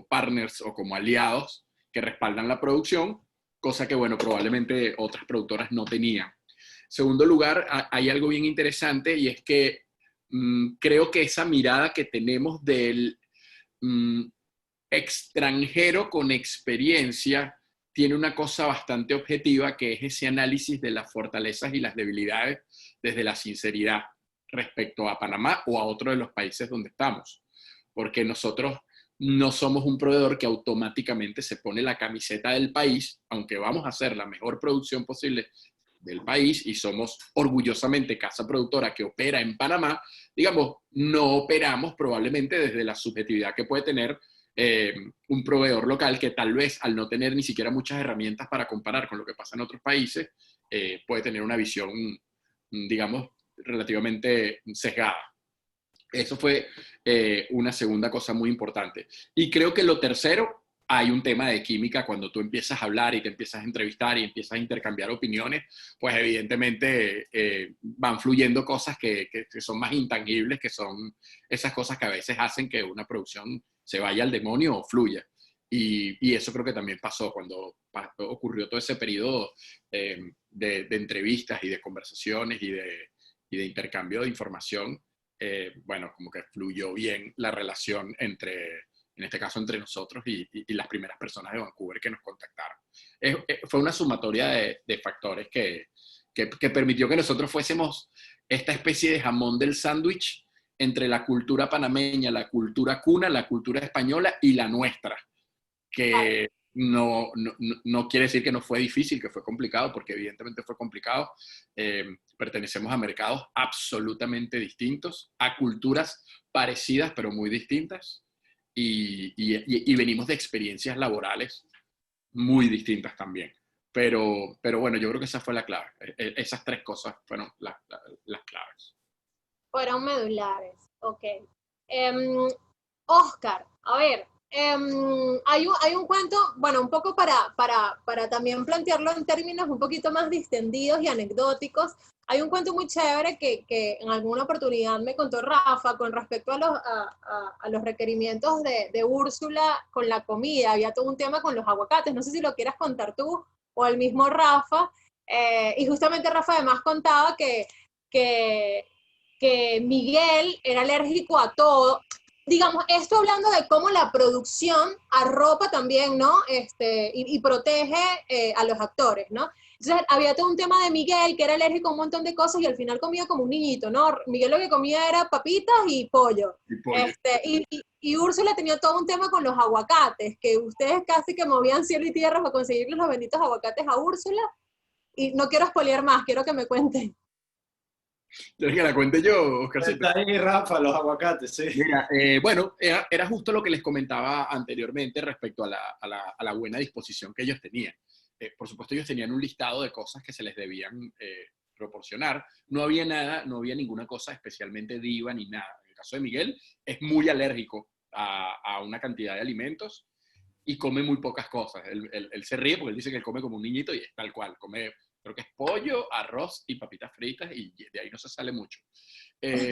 partners o como aliados que respaldan la producción, cosa que, bueno, probablemente otras productoras no tenían. Segundo lugar, hay algo bien interesante y es que creo que esa mirada que tenemos del extranjero con experiencia tiene una cosa bastante objetiva, que es ese análisis de las fortalezas y las debilidades desde la sinceridad respecto a Panamá o a otro de los países donde estamos. Porque nosotros no somos un proveedor que automáticamente se pone la camiseta del país, aunque vamos a hacer la mejor producción posible del país y somos orgullosamente casa productora que opera en Panamá, digamos, no operamos probablemente desde la subjetividad que puede tener un proveedor local que tal vez al no tener ni siquiera muchas herramientas para comparar con lo que pasa en otros países, puede tener una visión, digamos, relativamente sesgada. Eso fue una segunda cosa muy importante. Y creo que lo tercero, hay un tema de química cuando tú empiezas a hablar y te empiezas a entrevistar y empiezas a intercambiar opiniones, pues evidentemente van fluyendo cosas que son más intangibles, que son esas cosas que a veces hacen que una producción se vaya al demonio o fluya. Y eso creo que también pasó cuando ocurrió todo ese periodo de entrevistas y de conversaciones y de intercambio de información. Bueno, como que fluyó bien la relación en este caso entre nosotros y las primeras personas de Vancouver que nos contactaron. Fue una sumatoria de factores que permitió que nosotros fuésemos esta especie de jamón del sándwich entre la cultura panameña, la cultura cuna, la cultura española y la nuestra, que no quiere decir que no fue difícil, que fue complicado, porque evidentemente fue complicado. Pertenecemos a mercados absolutamente distintos, a culturas parecidas pero muy distintas, y venimos de experiencias laborales muy distintas también. Pero bueno, yo creo que esa fue la clave. Esas tres cosas fueron las claves. Fueron medulares, ok. Oscar, a ver, hay un cuento, bueno, un poco para también plantearlo en términos un poquito más distendidos y anecdóticos. Hay un cuento muy chévere que en alguna oportunidad me contó Rafa con respecto a los requerimientos de Úrsula con la comida. Había todo un tema con los aguacates, no sé si lo quieras contar tú o el mismo Rafa. Y justamente Rafa además contaba que Miguel era alérgico a todo. Digamos, esto hablando de cómo la producción arropa también, ¿no? Y protege a los actores, ¿no? Entonces, había todo un tema de Miguel, que era alérgico a un montón de cosas y al final comía como un niñito, ¿no? Miguel lo que comía era papitas y pollo. Y Úrsula tenía todo un tema con los aguacates, que ustedes casi que movían cielo y tierra para conseguirle los benditos aguacates a Úrsula. Y no quiero spoilear más, quiero que me cuenten. ¿Quieres que la cuente yo, Oscarcito? Está ahí, Rafa, los aguacates, sí. Mira, bueno, era justo lo que les comentaba anteriormente respecto a la buena disposición que ellos tenían. Por supuesto, ellos tenían un listado de cosas que se les debían proporcionar. No había nada, no había ninguna cosa especialmente diva ni nada. En el caso de Miguel, es muy alérgico a una cantidad de alimentos y come muy pocas cosas. Él se ríe porque él dice que él come como un niñito y es tal cual. Come, creo que es pollo, arroz y papitas fritas y de ahí no se sale mucho. Y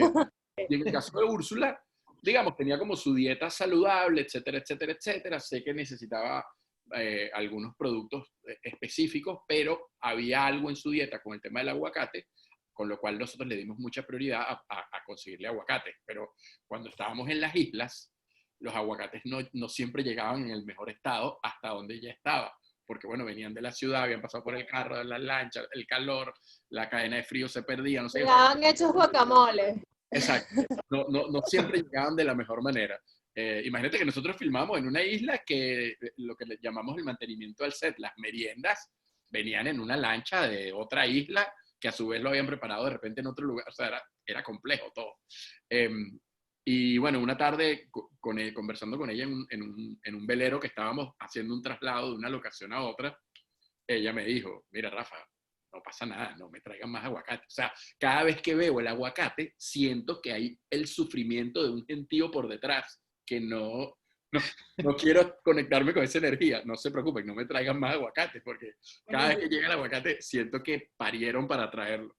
en el caso de Úrsula, digamos, tenía como su dieta saludable, etcétera, etcétera, etcétera. Sé que necesitaba algunos productos específicos, pero había algo en su dieta con el tema del aguacate, con lo cual nosotros le dimos mucha prioridad a conseguirle aguacate. Pero cuando estábamos en las islas, los aguacates no siempre llegaban en el mejor estado hasta donde ya estaba. Porque, bueno, venían de la ciudad, habían pasado por el carro, de la lancha, el calor, la cadena de frío se perdía, no sé. Llegaban hechos guacamole. Exacto. No siempre llegaban de la mejor manera. Imagínate que nosotros filmamos en una isla que lo que le llamamos el mantenimiento al set, las meriendas venían en una lancha de otra isla que a su vez lo habían preparado de repente en otro lugar. O sea, era complejo todo. Y bueno, una tarde conversando con ella en un velero que estábamos haciendo un traslado de una locación a otra, ella me dijo, mira Rafa, no pasa nada, no me traigan más aguacate. O sea, cada vez que veo el aguacate, siento que hay el sufrimiento de un gentío por detrás, que no quiero conectarme con esa energía. No se preocupen, no me traigan más aguacate, porque cada vez que llega el aguacate, siento que parieron para traerlo.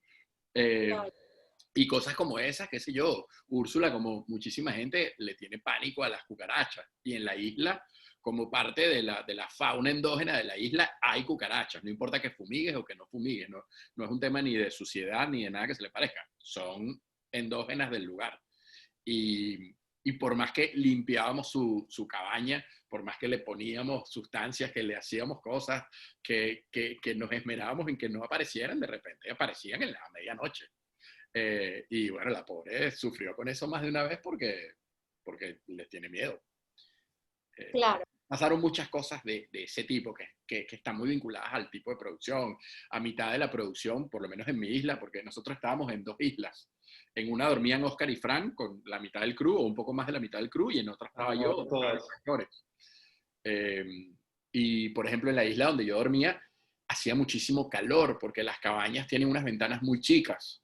Y cosas como esas, qué sé yo, Úrsula, como muchísima gente, le tiene pánico a las cucarachas. Y en la isla, como parte de la fauna endógena de la isla, hay cucarachas. No importa que fumigues o que no fumigues. No es un tema ni de suciedad ni de nada que se le parezca. Son endógenas del lugar. Y por más que limpiábamos su cabaña, por más que le poníamos sustancias, que le hacíamos cosas, que nos esmerábamos en que no aparecieran, de repente aparecían en la medianoche. Y bueno, la pobre sufrió con eso más de una vez porque les tiene miedo. Claro. Pasaron muchas cosas de ese tipo que están muy vinculadas al tipo de producción. A mitad de la producción, por lo menos en mi isla, porque nosotros estábamos en 2 islas. En una dormían Oscar y Fran con la mitad del crew, o un poco más de la mitad del crew, y en otra estaba yo, los actores. Y por ejemplo, en la isla donde yo dormía, hacía muchísimo calor, porque las cabañas tienen unas ventanas muy chicas.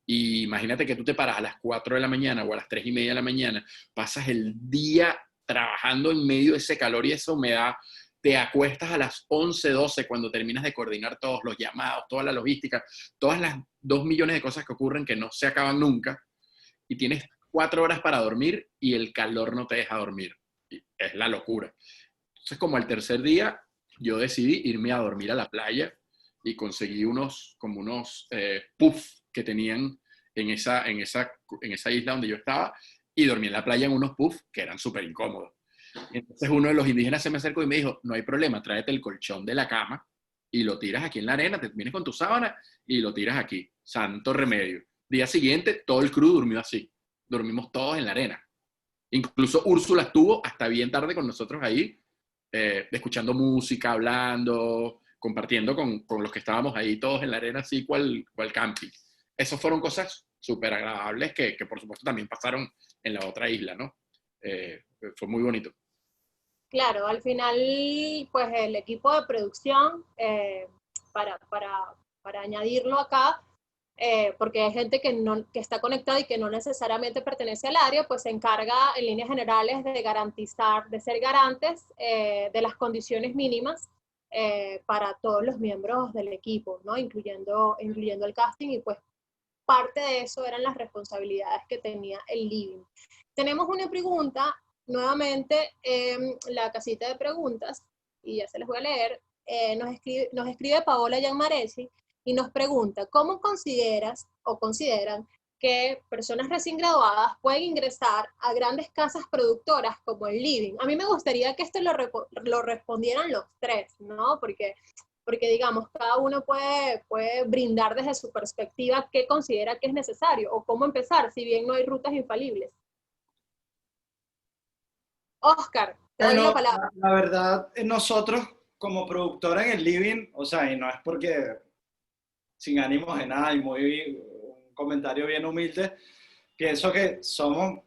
Y imagínate que tú te paras a las 4 de la mañana o a las 3:30 de la mañana, pasas el día trabajando en medio de ese calor y esa humedad, te acuestas a las 11, 12 cuando terminas de coordinar todos los llamados, toda la logística, todas las 2 millones de cosas que ocurren que no se acaban nunca, y tienes 4 horas para dormir y el calor no te deja dormir. Y es la locura. Entonces, como al tercer día, yo decidí irme a dormir a la playa y conseguí como unos puffs que tenían en esa isla donde yo estaba, y dormí en la playa en unos puffs que eran súper incómodos. Entonces uno de los indígenas se me acercó y me dijo, no hay problema, tráete el colchón de la cama y lo tiras aquí en la arena, te vienes con tu sábana y lo tiras aquí. Santo remedio. Día siguiente, todo el crew durmió así. Dormimos todos en la arena. Incluso Úrsula estuvo hasta bien tarde con nosotros ahí, escuchando música, hablando, compartiendo con los que estábamos ahí todos en la arena, así cual camping. Esas fueron cosas súper agradables que por supuesto también pasaron en la otra isla, ¿no? Fue muy bonito. Claro, al final, pues el equipo de producción, para añadirlo acá, porque hay gente que está conectada y que no necesariamente pertenece al área, pues se encarga en líneas generales de garantizar, de ser garantes de las condiciones mínimas para todos los miembros del equipo, ¿no? Incluyendo el casting, y pues parte de eso eran las responsabilidades que tenía el living. Tenemos una pregunta nuevamente en la casita de preguntas, y ya se les voy a leer. Nos escribe Paola Gianmaresi y nos pregunta, ¿cómo consideras o consideran que personas recién graduadas pueden ingresar a grandes casas productoras como el Living? A mí me gustaría que esto lo respondieran los tres, ¿no? Porque digamos, cada uno puede brindar desde su perspectiva qué considera que es necesario o cómo empezar, si bien no hay rutas infalibles. Oscar, te doy la palabra. La verdad, nosotros como productora en el Living, o sea, y no es porque sin ánimos de nada y un comentario bien humilde, pienso que somos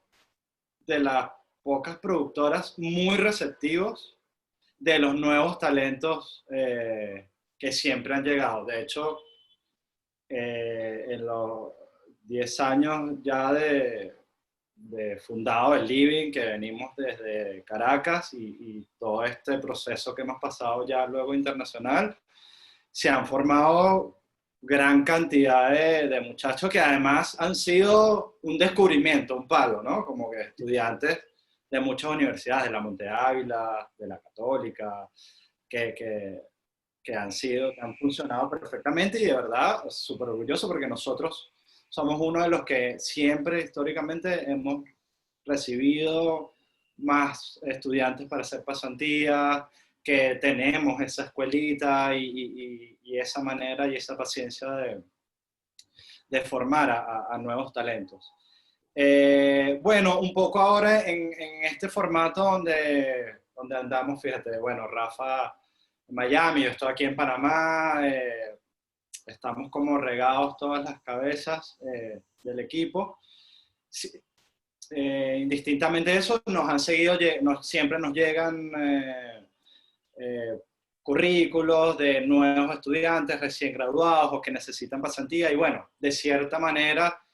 de las pocas productoras muy receptivos de los nuevos talentos que siempre han llegado. De hecho, en los 10 años ya de fundado el Living, que venimos desde Caracas, y todo este proceso que hemos pasado ya luego internacional, se han formado gran cantidad de muchachos que además han sido un descubrimiento, un palo, ¿no? Como que estudiantes de muchas universidades, de la Monte Ávila, de la Católica, que han funcionado perfectamente, y de verdad, súper orgulloso porque nosotros somos uno de los que siempre históricamente hemos recibido más estudiantes para hacer pasantías, que tenemos esa escuelita y esa manera y esa paciencia de formar a nuevos talentos. Bueno, un poco ahora en este formato donde andamos, fíjate, bueno, Rafa en Miami, yo estoy aquí en Panamá, estamos como regados todas las cabezas del equipo. Sí, indistintamente de eso, nos han seguido, siempre nos llegan currículos de nuevos estudiantes recién graduados o que necesitan pasantía, y bueno, de cierta manera,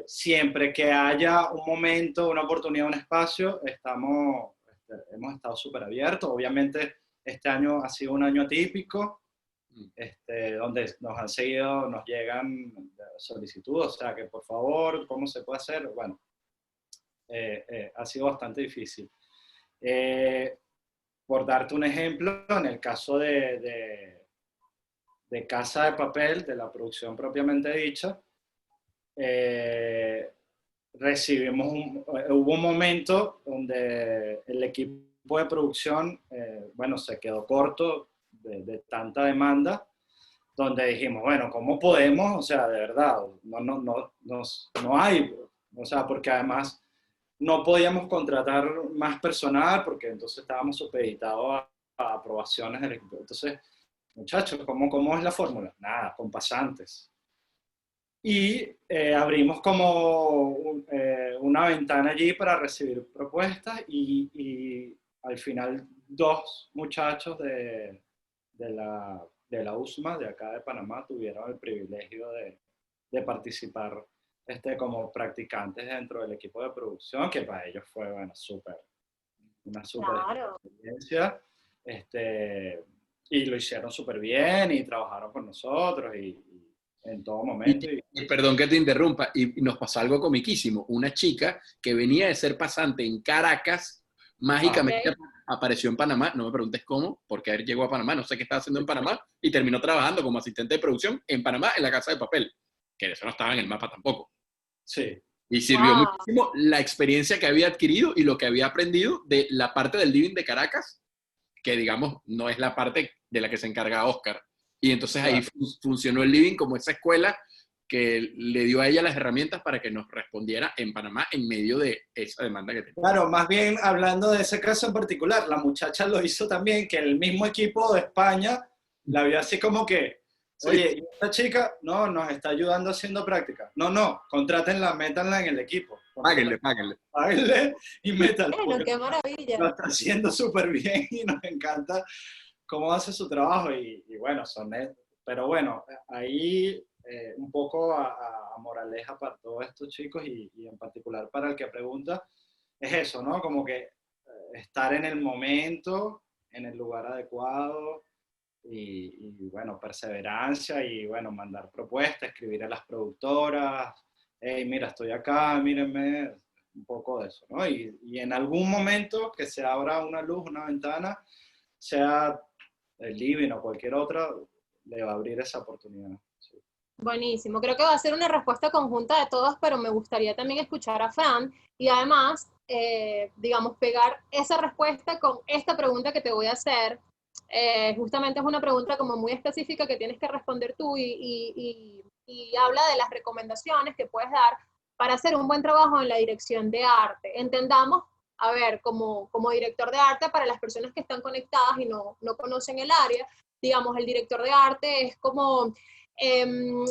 siempre que haya un momento, una oportunidad, un espacio, hemos estado súper abiertos. Obviamente este año ha sido un año atípico, donde nos llegan solicitudes, o sea que por favor, ¿cómo se puede hacer? Bueno, ha sido bastante difícil. Por darte un ejemplo, en el caso de Casa de Papel, de la producción propiamente dicha, hubo un momento donde el equipo de producción, bueno, se quedó corto de tanta demanda, donde dijimos, bueno, ¿cómo podemos? O sea, de verdad, no hay, o sea, porque además no podíamos contratar más personal porque entonces estábamos supeditados a aprobaciones del equipo. Entonces, muchachos, ¿cómo es la fórmula? Nada, con pasantes. Y abrimos como una ventana allí para recibir propuestas, y al final 2 muchachos de la USMA, de acá de Panamá, tuvieron el privilegio de participar como practicantes dentro del equipo de producción, que para ellos fue, bueno, una súper Claro. experiencia. Y lo hicieron súper bien y trabajaron con nosotros y en todo momento. Y perdón que te interrumpa, y nos pasó algo comiquísimo. Una chica que venía de ser pasante en Caracas, mágicamente apareció en Panamá, no me preguntes cómo, porque él llegó a Panamá, no sé qué estaba haciendo en Panamá, y terminó trabajando como asistente de producción en Panamá, en la Casa de Papel, que eso no estaba en el mapa tampoco. Sí. Y sirvió Wow. muchísimo la experiencia que había adquirido y lo que había aprendido de la parte del living de Caracas, que digamos no es la parte de la que se encarga Oscar. Y entonces ahí funcionó el living como esa escuela que le dio a ella las herramientas para que nos respondiera en Panamá en medio de esa demanda que tenía. Claro, más bien hablando de ese caso en particular, la muchacha lo hizo también, que el mismo equipo de España la vio así como que, oye, ¿y esta chica? No, nos está ayudando haciendo práctica. No, contrátenla, métanla en el equipo. Páguenle. Páguenle y métanla. Bueno, qué maravilla. Lo está haciendo súper bien y nos encanta cómo hace su trabajo y bueno, pero bueno, ahí un poco a moraleja para todos estos chicos y en particular para el que pregunta, es eso, ¿no? Como que estar en el momento, en el lugar adecuado y bueno, perseverancia y bueno, mandar propuestas, escribir a las productoras, hey, mira, estoy acá, mírenme, un poco de eso, ¿no? Y en algún momento que se abra una luz, una ventana, sea el living o cualquier otra, le va a abrir esa oportunidad. Sí. Buenísimo, creo que va a ser una respuesta conjunta de todos, pero me gustaría también escuchar a Fran y además, digamos, pegar esa respuesta con esta pregunta que te voy a hacer. Justamente es una pregunta como muy específica que tienes que responder tú y habla de las recomendaciones que puedes dar para hacer un buen trabajo en la dirección de arte. Entendamos, a ver, como director de arte, para las personas que están conectadas y no conocen el área, digamos, el director de arte es como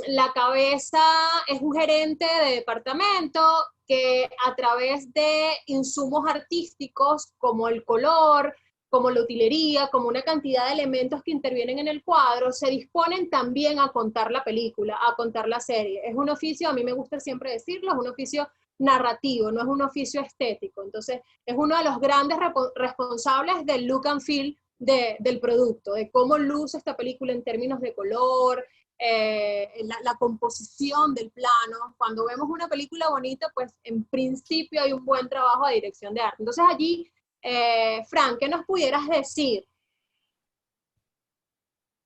la cabeza, es un gerente de departamento que a través de insumos artísticos como el color, como la utilería, como una cantidad de elementos que intervienen en el cuadro, se disponen también a contar la película, a contar la serie. Es un oficio, a mí me gusta siempre decirlo, es un oficio narrativo, no es un oficio estético. Entonces, es uno de los grandes responsables del look and feel del producto, de cómo luce esta película en términos de color, la composición del plano. Cuando vemos una película bonita, pues en principio hay un buen trabajo de dirección de arte. Entonces allí, Fran, ¿qué nos pudieras decir?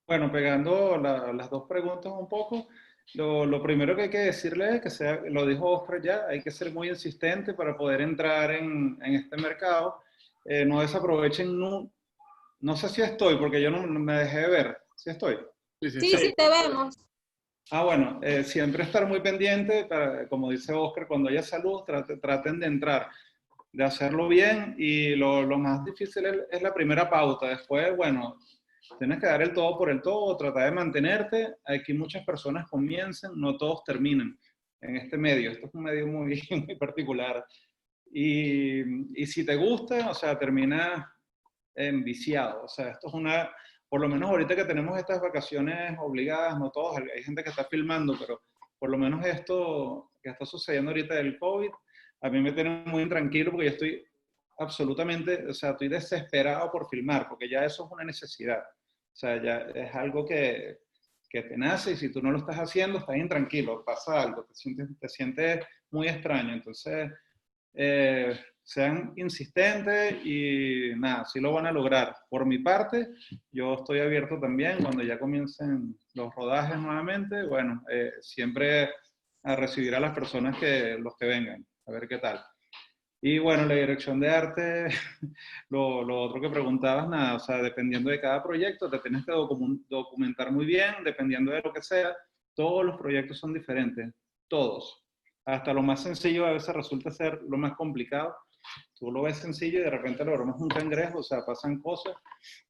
Bueno, pegando las dos preguntas un poco, lo primero que hay que decirle es que lo dijo Oscar ya, hay que ser muy insistente para poder entrar en este mercado. No desaprovechen, no sé si estoy, porque yo no me dejé de ver. ¿Sí estoy? Sí, te vemos. Bueno, siempre estar muy pendiente, como dice Oscar, cuando haya salud, traten de entrar, de hacerlo bien y lo más difícil es la primera pauta. Después, bueno, tienes que dar el todo por el todo, tratar de mantenerte. Aquí muchas personas comienzan, no todos terminan en este medio. Esto es un medio muy, muy particular. Y si te gusta, o sea, terminas enviciado. O sea, esto es por lo menos ahorita que tenemos estas vacaciones obligadas, no todos, hay gente que está filmando, pero por lo menos esto que está sucediendo ahorita del COVID, a mí me tiene muy intranquilo porque yo estoy absolutamente, o sea, estoy desesperado por filmar, porque ya eso es una necesidad. O sea, ya es algo que te nace y si tú no lo estás haciendo, estás intranquilo, pasa algo, te sientes muy extraño. Entonces, sean insistentes y nada, sí lo van a lograr. Por mi parte, yo estoy abierto también cuando ya comiencen los rodajes nuevamente, bueno, siempre a recibir a las personas los que vengan, a ver qué tal. Y bueno, la dirección de arte, lo otro que preguntabas, nada, o sea, dependiendo de cada proyecto, te tienes que documentar muy bien, dependiendo de lo que sea, todos los proyectos son diferentes, todos. Hasta lo más sencillo a veces resulta ser lo más complicado. Tú lo ves sencillo y de repente lo bromas un cangrejo, o sea, pasan cosas.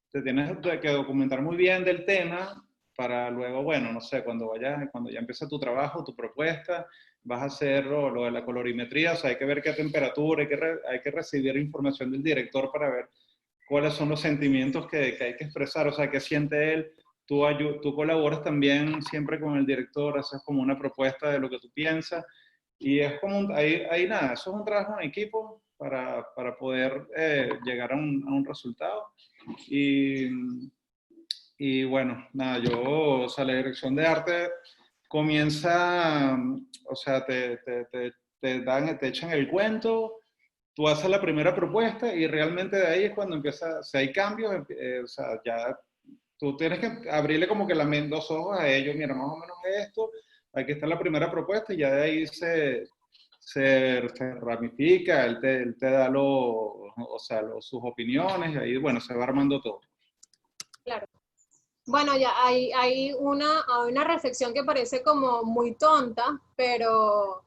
Te tienes que documentar muy bien del tema para luego, bueno, no sé, cuando ya empieza tu trabajo, tu propuesta, vas a hacer lo de la colorimetría, o sea, hay que ver qué temperatura, hay que recibir información del director para ver cuáles son los sentimientos que hay que expresar, o sea, qué siente él. tú colaboras también siempre con el director, haces como una propuesta de lo que tú piensas, y es como, ahí nada, eso es un trabajo en equipo para poder llegar a un resultado. Y bueno, nada, o sea, la dirección de arte comienza, o sea, te echan el cuento, tú haces la primera propuesta y realmente de ahí es cuando empieza, si hay cambios, o sea, ya tú tienes que abrirle como que los ojos a ellos, mira, más o menos esto, aquí está la primera propuesta y ya de ahí se ramifica, él te da o sea, sus opiniones y ahí, bueno, se va armando todo. Claro. Bueno, ya hay una reflexión que parece como muy tonta, pero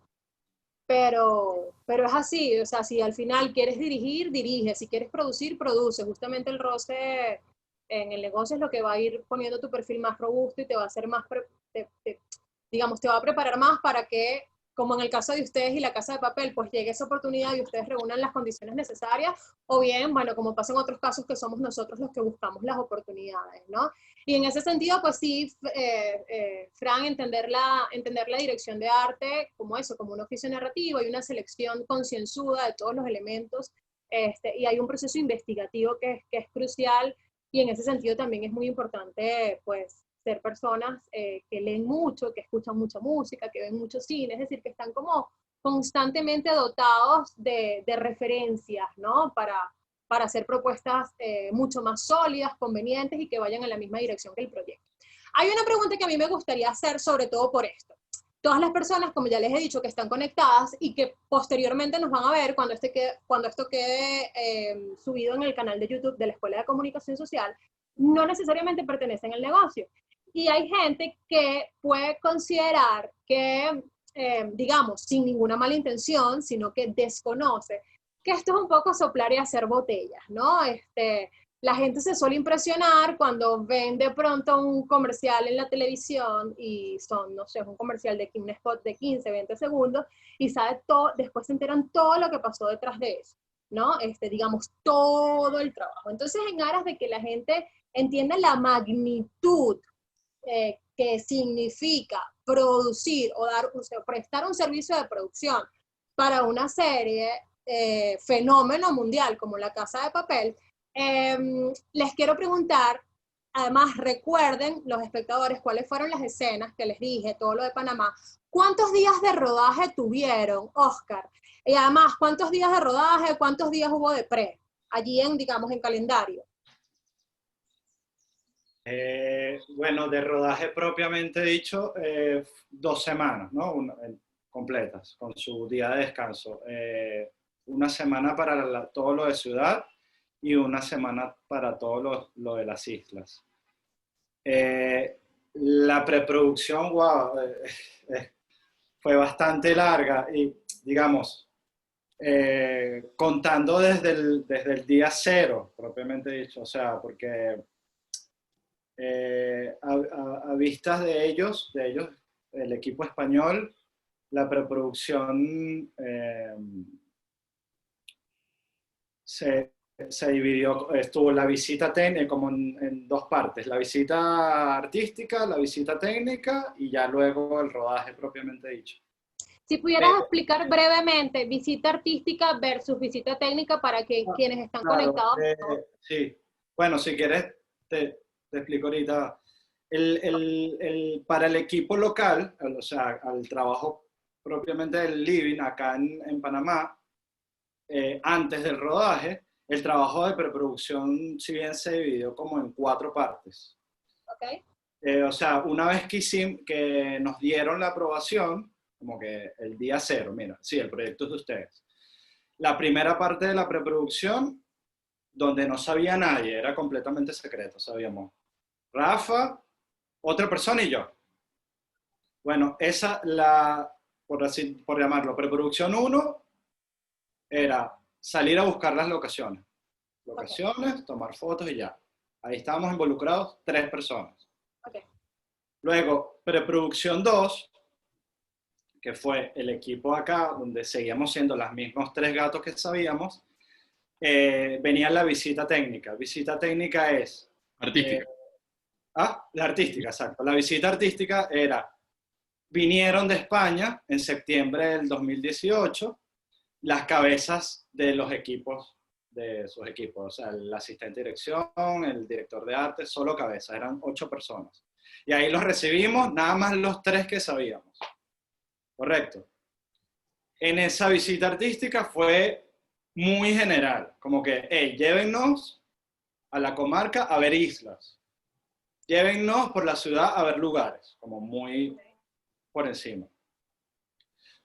es así, o sea, si al final quieres dirigir, dirige, si quieres producir, produce. Justamente el roce en el negocio es lo que va a ir poniendo tu perfil más robusto y te va a hacer más, digamos, te va a preparar más para que, como en el caso de ustedes y la Casa de Papel, pues llegue esa oportunidad y ustedes reúnan las condiciones necesarias, o bien, bueno, como pasa en otros casos, que somos nosotros los que buscamos las oportunidades, ¿no? Y en ese sentido, pues sí, Fran, entender la dirección de arte como eso, como un oficio narrativo, hay una selección concienzuda de todos los elementos, y hay un proceso investigativo que es crucial, y en ese sentido también es muy importante, pues, ser personas que leen mucho, que escuchan mucha música, que ven mucho cine, es decir, que están como constantemente dotados de referencias, ¿no? Para hacer propuestas mucho más sólidas, convenientes y que vayan en la misma dirección que el proyecto. Hay una pregunta que a mí me gustaría hacer, sobre todo por esto. Todas las personas, como ya les he dicho, que están conectadas y que posteriormente nos van a ver cuando esto quede subido en el canal de YouTube de la Escuela de Comunicación Social, no necesariamente pertenecen al negocio. Y hay gente que puede considerar que, digamos, sin ninguna mala intención, sino que desconoce, que esto es un poco soplar y hacer botellas, ¿no? La gente se suele impresionar cuando ven de pronto un comercial en la televisión y son, no sé, un comercial de un spot de 15, 20 segundos y sabe todo, después se enteran todo lo que pasó detrás de eso, ¿no? Digamos, todo el trabajo. Entonces, en aras de que la gente entienda la magnitud que significa producir o prestar un servicio de producción para una serie fenómeno mundial como La Casa de Papel, les quiero preguntar, además recuerden los espectadores cuáles fueron las escenas que les dije, todo lo de Panamá, ¿cuántos días de rodaje tuvieron, Oscar? Y además, ¿cuántos días de rodaje, cuántos días hubo de pre, allí digamos, en calendario? Bueno, de rodaje propiamente dicho, 2 semanas, ¿no? Completas, con su día de descanso. Una semana para todo lo de ciudad y una semana para todo lo de las islas. La preproducción, wow, fue bastante larga y, digamos, contando desde el día cero, propiamente dicho, o sea, porque a vistas de ellos, el equipo español, la preproducción se dividió, estuvo la visita técnica como en 2 partes, la visita artística, la visita técnica y ya luego el rodaje propiamente dicho. Si pudieras explicar brevemente visita artística versus visita técnica para que quienes están conectados. Sí, bueno, si quieres te explico ahorita. Para el equipo local, o sea, al trabajo propiamente del living acá en Panamá, antes del rodaje, el trabajo de preproducción, si bien se dividió como en 4 partes. Okay. O sea, una vez que nos dieron la aprobación, como que el día cero, mira, sí, el proyecto es de ustedes. La primera parte de la preproducción, donde no sabía nadie, era completamente secreto, sabíamos Rafa, otra persona y yo. Bueno, por llamarlo, preproducción 1, era salir a buscar las locaciones. Locaciones, tomar fotos y ya. Ahí estábamos involucrados 3 personas. Okay. Luego, preproducción 2, que fue el equipo acá, donde seguíamos siendo los mismos 3 gatos que sabíamos, venía la visita técnica. Visita técnica es... Artística. La artística, exacto. La visita artística vinieron de España en septiembre del 2018 las cabezas de los equipos, de sus equipos, o sea, el asistente de dirección, el director de arte, solo cabezas, eran 8 personas. Y ahí los recibimos, nada más los 3 que sabíamos. Correcto. En esa visita artística fue muy general, como que, hey, llévennos a la comarca a ver islas, llévennos por la ciudad a ver lugares, como muy por encima.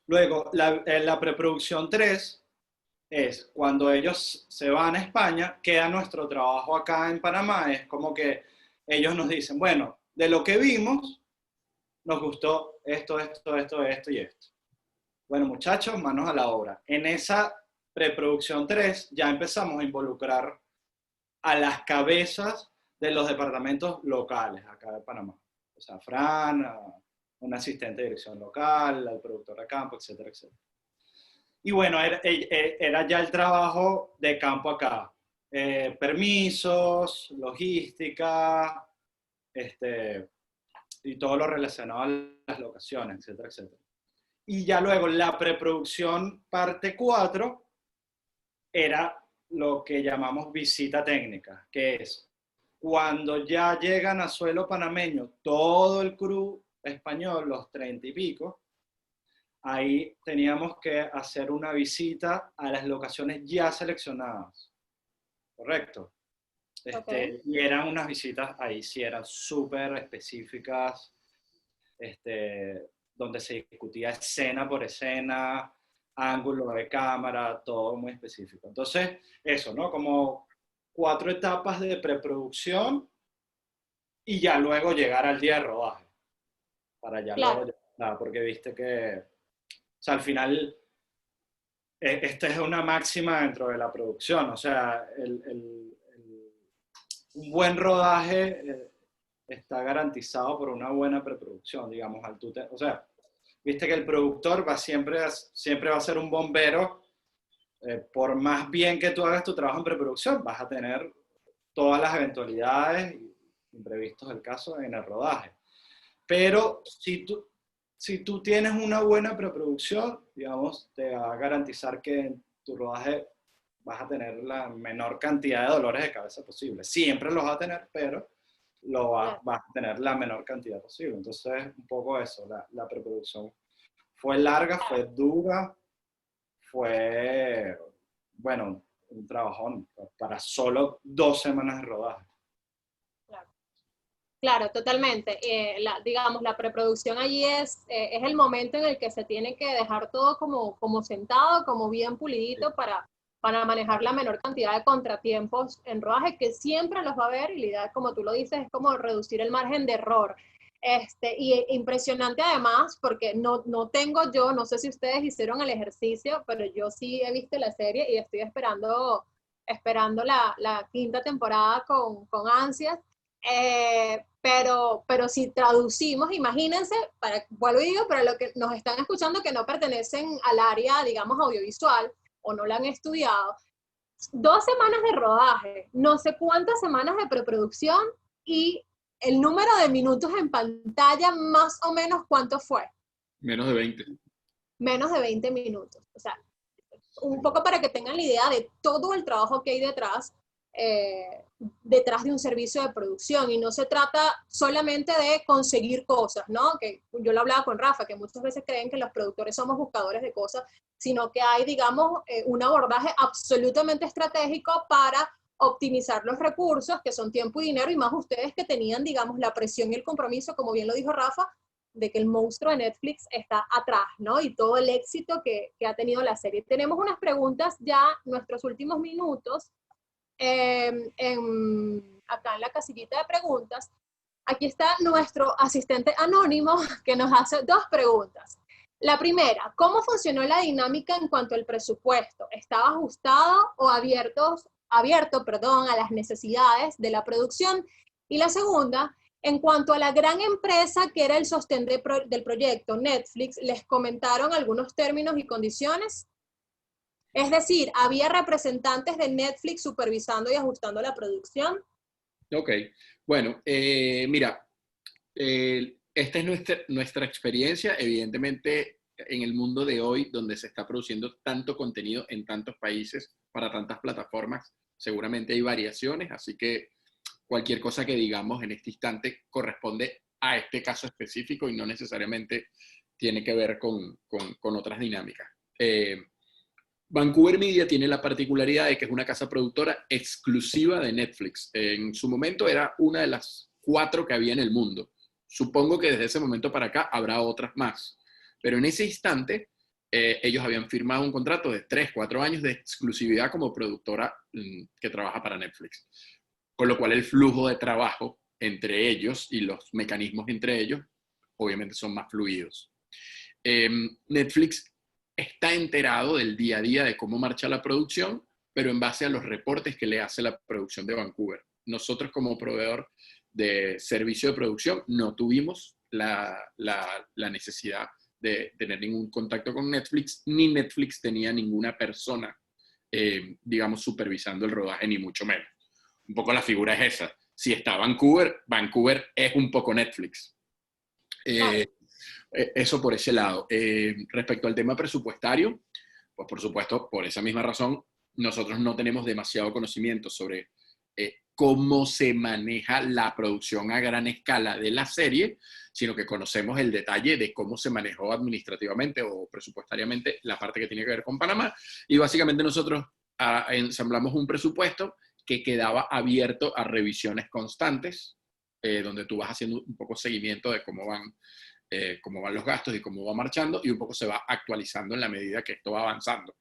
Luego, la preproducción 3 es cuando ellos se van a España, queda nuestro trabajo acá en Panamá, es como que ellos nos dicen, bueno, de lo que vimos, nos gustó esto y esto. Bueno, muchachos, manos a la obra. En esa preproducción 3 ya empezamos a involucrar a las cabezas de los departamentos locales acá de Panamá. O sea, Fran, un asistente de dirección local, al productor de campo, etcétera, etcétera. Y bueno, era ya el trabajo de campo acá. Permisos, logística, y todo lo relacionado a las locaciones, etcétera, etcétera. Y ya luego la preproducción parte 4 era lo que llamamos visita técnica, que es cuando ya llegan a suelo panameño todo el crew español, los 30 y pico, ahí teníamos que hacer una visita a las locaciones ya seleccionadas. ¿Correcto? Okay. Y eran unas visitas ahí, sí eran súper específicas, donde se discutía escena por escena, ángulo de cámara, todo muy específico. Entonces, eso, ¿no? Como 4 etapas de preproducción y ya luego llegar al día de rodaje. Para ya Claro. luego llegar, porque viste que, o sea, al final, esta es una máxima dentro de la producción, o sea, un buen rodaje está garantizado por una buena preproducción, digamos, o sea, viste que el productor siempre va a ser un bombero, por más bien que tú hagas tu trabajo en preproducción, vas a tener todas las eventualidades, imprevistos del caso, en el rodaje. Pero si tú tienes una buena preproducción, digamos, te va a garantizar que en tu rodaje vas a tener la menor cantidad de dolores de cabeza posible. Siempre los vas a tener, pero vas a tener la menor cantidad posible. Entonces, un poco eso, la preproducción fue larga, fue dura, fue, bueno, un trabajón para solo 2 semanas de rodaje. Claro, totalmente. Digamos, la preproducción allí es el momento en el que se tiene que dejar todo como sentado, como bien pulidito para manejar la menor cantidad de contratiempos en rodaje, que siempre los va a haber, y la idea, como tú lo dices, es como reducir el margen de error. Y impresionante además, porque no sé si ustedes hicieron el ejercicio, pero yo sí he visto la serie y estoy esperando la 5ª temporada con ansias. Pero si traducimos, imagínense, vuelvo y digo, para los que nos están escuchando que no pertenecen al área, digamos, audiovisual o no la han estudiado, 2 semanas de rodaje, no sé cuántas semanas de preproducción y el número de minutos en pantalla, más o menos, ¿cuánto fue? Menos de 20. Menos de 20 minutos. O sea, un poco para que tengan la idea de todo el trabajo que hay detrás de un servicio de producción, y no se trata solamente de conseguir cosas, ¿no? Que yo lo hablaba con Rafa, que muchas veces creen que los productores somos buscadores de cosas, sino que hay, digamos, un abordaje absolutamente estratégico para optimizar los recursos, que son tiempo y dinero, y más ustedes que tenían, digamos, la presión y el compromiso, como bien lo dijo Rafa, de que el monstruo de Netflix está atrás, ¿no? Y todo el éxito que ha tenido la serie. Tenemos unas preguntas ya, nuestros últimos minutos, acá en la casillita de preguntas. Aquí está nuestro asistente anónimo que nos hace 2 preguntas. La primera, ¿cómo funcionó la dinámica en cuanto al presupuesto? ¿Estaba ajustado o abierto, a las necesidades de la producción? Y la segunda, en cuanto a la gran empresa que era el sostén del proyecto, Netflix, ¿les comentaron algunos términos y condiciones? Es decir, ¿había representantes de Netflix supervisando y ajustando la producción? Ok, bueno, mira, esta es nuestra experiencia, evidentemente en el mundo de hoy, donde se está produciendo tanto contenido en tantos países, para tantas plataformas, seguramente hay variaciones, así que cualquier cosa que digamos en este instante corresponde a este caso específico y no necesariamente tiene que ver con otras dinámicas. Vancouver Media tiene la particularidad de que es una casa productora exclusiva de Netflix. En su momento era una de las 4 que había en el mundo. Supongo que desde ese momento para acá habrá otras más. Pero en ese instante, ellos habían firmado un contrato de 3, 4 años de exclusividad como productora que trabaja para Netflix. Con lo cual el flujo de trabajo entre ellos y los mecanismos entre ellos, obviamente son más fluidos. Netflix está enterado del día a día de cómo marcha la producción, pero en base a los reportes que le hace la producción de Vancouver. Nosotros como proveedor de servicio de producción no tuvimos la necesidad de tener ningún contacto con Netflix, ni Netflix tenía ninguna persona, digamos, supervisando el rodaje, ni mucho menos. Un poco la figura es esa. Si está Vancouver, Vancouver es un poco Netflix. Eso por ese lado. Respecto al tema presupuestario, pues por supuesto, por esa misma razón, nosotros no tenemos demasiado conocimiento sobre cómo se maneja la producción a gran escala de la serie, sino que conocemos el detalle de cómo se manejó administrativamente o presupuestariamente la parte que tiene que ver con Panamá. Y básicamente nosotros ensamblamos un presupuesto que quedaba abierto a revisiones constantes, donde tú vas haciendo un poco seguimiento de cómo van los gastos y cómo va marchando, y un poco se va actualizando en la medida que esto va avanzando.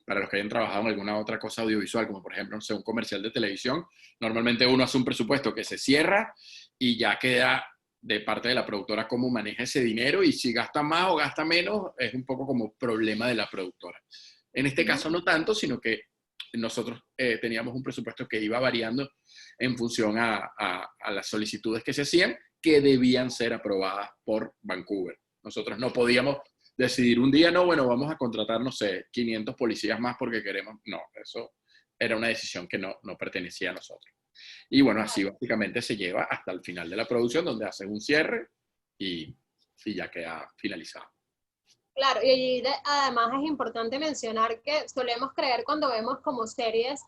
Para los que hayan trabajado en alguna otra cosa audiovisual, como por ejemplo, no sé, un comercial de televisión, normalmente uno hace un presupuesto que se cierra y ya queda de parte de la productora cómo maneja ese dinero, y si gasta más o gasta menos, es un poco como problema de la productora. En este caso no tanto, sino que nosotros teníamos un presupuesto que iba variando en función a las solicitudes que se hacían, que debían ser aprobadas por Vancouver. Nosotros no podíamos decidir un día, no, bueno, vamos a contratar, no sé, 500 policías más porque queremos. No, eso era una decisión que no pertenecía a nosotros. Y bueno, así básicamente se lleva hasta el final de la producción, donde hacen un cierre y ya queda finalizado. Claro, y además es importante mencionar que solemos creer cuando vemos como series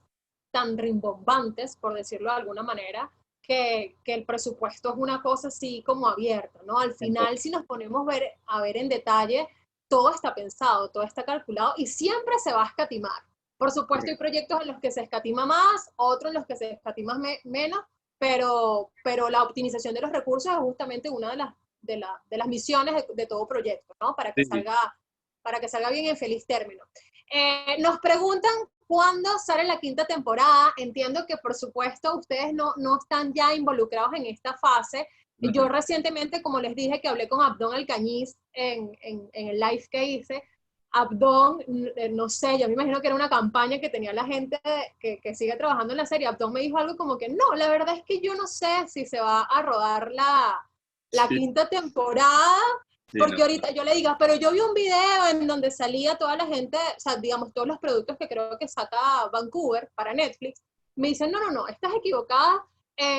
tan rimbombantes, por decirlo de alguna manera, que el presupuesto es una cosa así como abierta, ¿no? Al final, si nos ponemos a ver en detalle, todo está pensado, todo está calculado y siempre se va a escatimar. Por supuesto, hay proyectos en los que se escatima más, otros en los que se escatima menos, pero la optimización de los recursos es justamente una de las misiones de todo proyecto, ¿no? Para que salga bien en feliz término. Nos preguntan cuándo sale la 5ª temporada. Entiendo que, por supuesto, ustedes no están ya involucrados en esta fase. Yo recientemente, como les dije, que hablé con Abdón Alcañiz en el live que hice. Abdón, no sé, yo me imagino que era una campaña que tenía la gente que sigue trabajando en la serie. Abdón me dijo algo como que no, la verdad es que yo no sé si se va a rodar la 5ª temporada, porque ahorita yo le digo, pero yo vi un video en donde salía toda la gente, o sea, digamos, todos los productos que creo que saca Vancouver para Netflix. Me dicen, no, estás equivocada.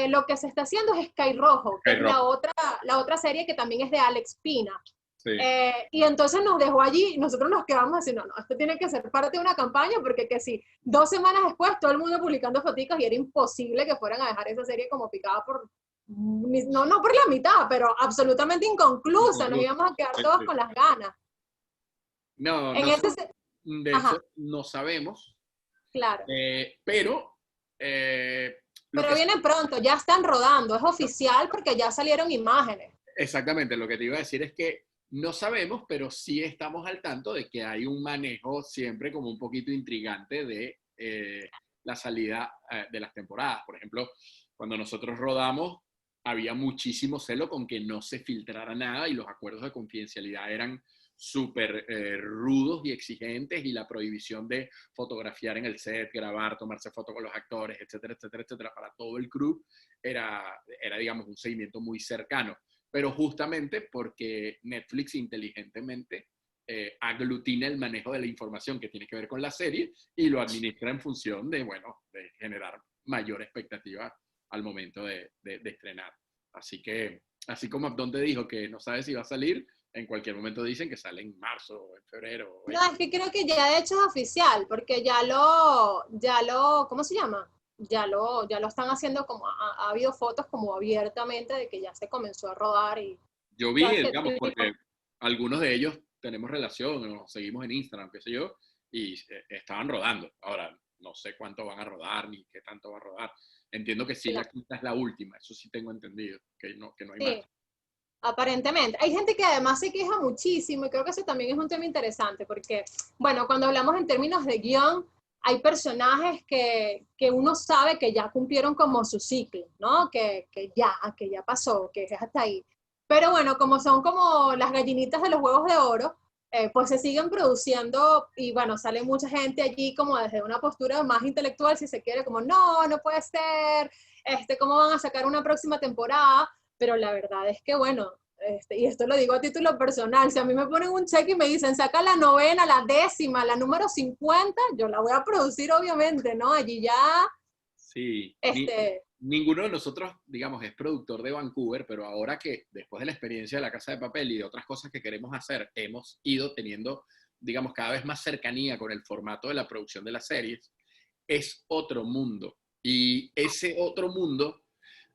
Lo que se está haciendo es Sky Rojo, que es la otra serie que también es de Alex Pina. Sí. Y entonces nos dejó allí y nosotros nos quedamos así, no, esto tiene que ser parte de una campaña, porque que sí, 2 semanas después todo el mundo publicando foticos y era imposible que fueran a dejar esa serie como picada por, no por la mitad, pero absolutamente inconclusa, nos íbamos a quedar todos con las ganas. No, de eso no sabemos. Claro. Pero vienen pronto, ya están rodando, es oficial porque ya salieron imágenes. Exactamente, lo que te iba a decir es que no sabemos, pero sí estamos al tanto de que hay un manejo siempre como un poquito intrigante de la salida de las temporadas. Por ejemplo, cuando nosotros rodamos, había muchísimo celo con que no se filtrara nada y los acuerdos de confidencialidad eran súper rudos y exigentes, y la prohibición de fotografiar en el set, grabar, tomarse fotos con los actores, etcétera, etcétera, etcétera, para todo el crew, era digamos, un seguimiento muy cercano. Pero justamente porque Netflix inteligentemente aglutina el manejo de la información que tiene que ver con la serie y lo administra en función de, bueno, de generar mayor expectativa al momento de estrenar. Así que, así como Abdón te dijo que no sabe si va a salir, en cualquier momento dicen que sale en marzo o en febrero. No, es que creo que ya de hecho es oficial, porque ¿cómo se llama? Ya lo están haciendo como, ha habido fotos como abiertamente de que ya se comenzó a rodar y Yo vi, todo este digamos, porque tipo. algunos de ellos tenemos relación, nos seguimos en Instagram, qué sé yo, y estaban rodando. Ahora, no sé cuánto van a rodar ni qué tanto va a rodar. Entiendo que sí, la Claro, quinta es la última, eso sí tengo entendido, que no hay más. sí, aparentemente. Hay gente que además se queja muchísimo y creo que eso también es un tema interesante porque, bueno, cuando hablamos en términos de guión, hay personajes que uno sabe que ya cumplieron como su ciclo, ¿no? Que ya pasó, que es hasta ahí. Pero bueno, como son como las gallinitas de los huevos de oro, pues se siguen produciendo y bueno, sale mucha gente allí como desde una postura más intelectual, si se quiere, como no, no puede ser, ¿cómo van a sacar una próxima temporada? Pero la verdad es que, bueno, y esto lo digo a título personal, si a mí me ponen un cheque y me dicen, saca la novena, la décima, la número 50, yo la voy a producir obviamente, ¿no? Allí ya, Sí, este, ninguno de nosotros, digamos, es productor de Vancouver, pero ahora que después de la experiencia de La Casa de Papel y de otras cosas que queremos hacer, hemos ido teniendo, digamos, cada vez más cercanía con el formato de la producción de las series, es otro mundo. Y ese otro mundo,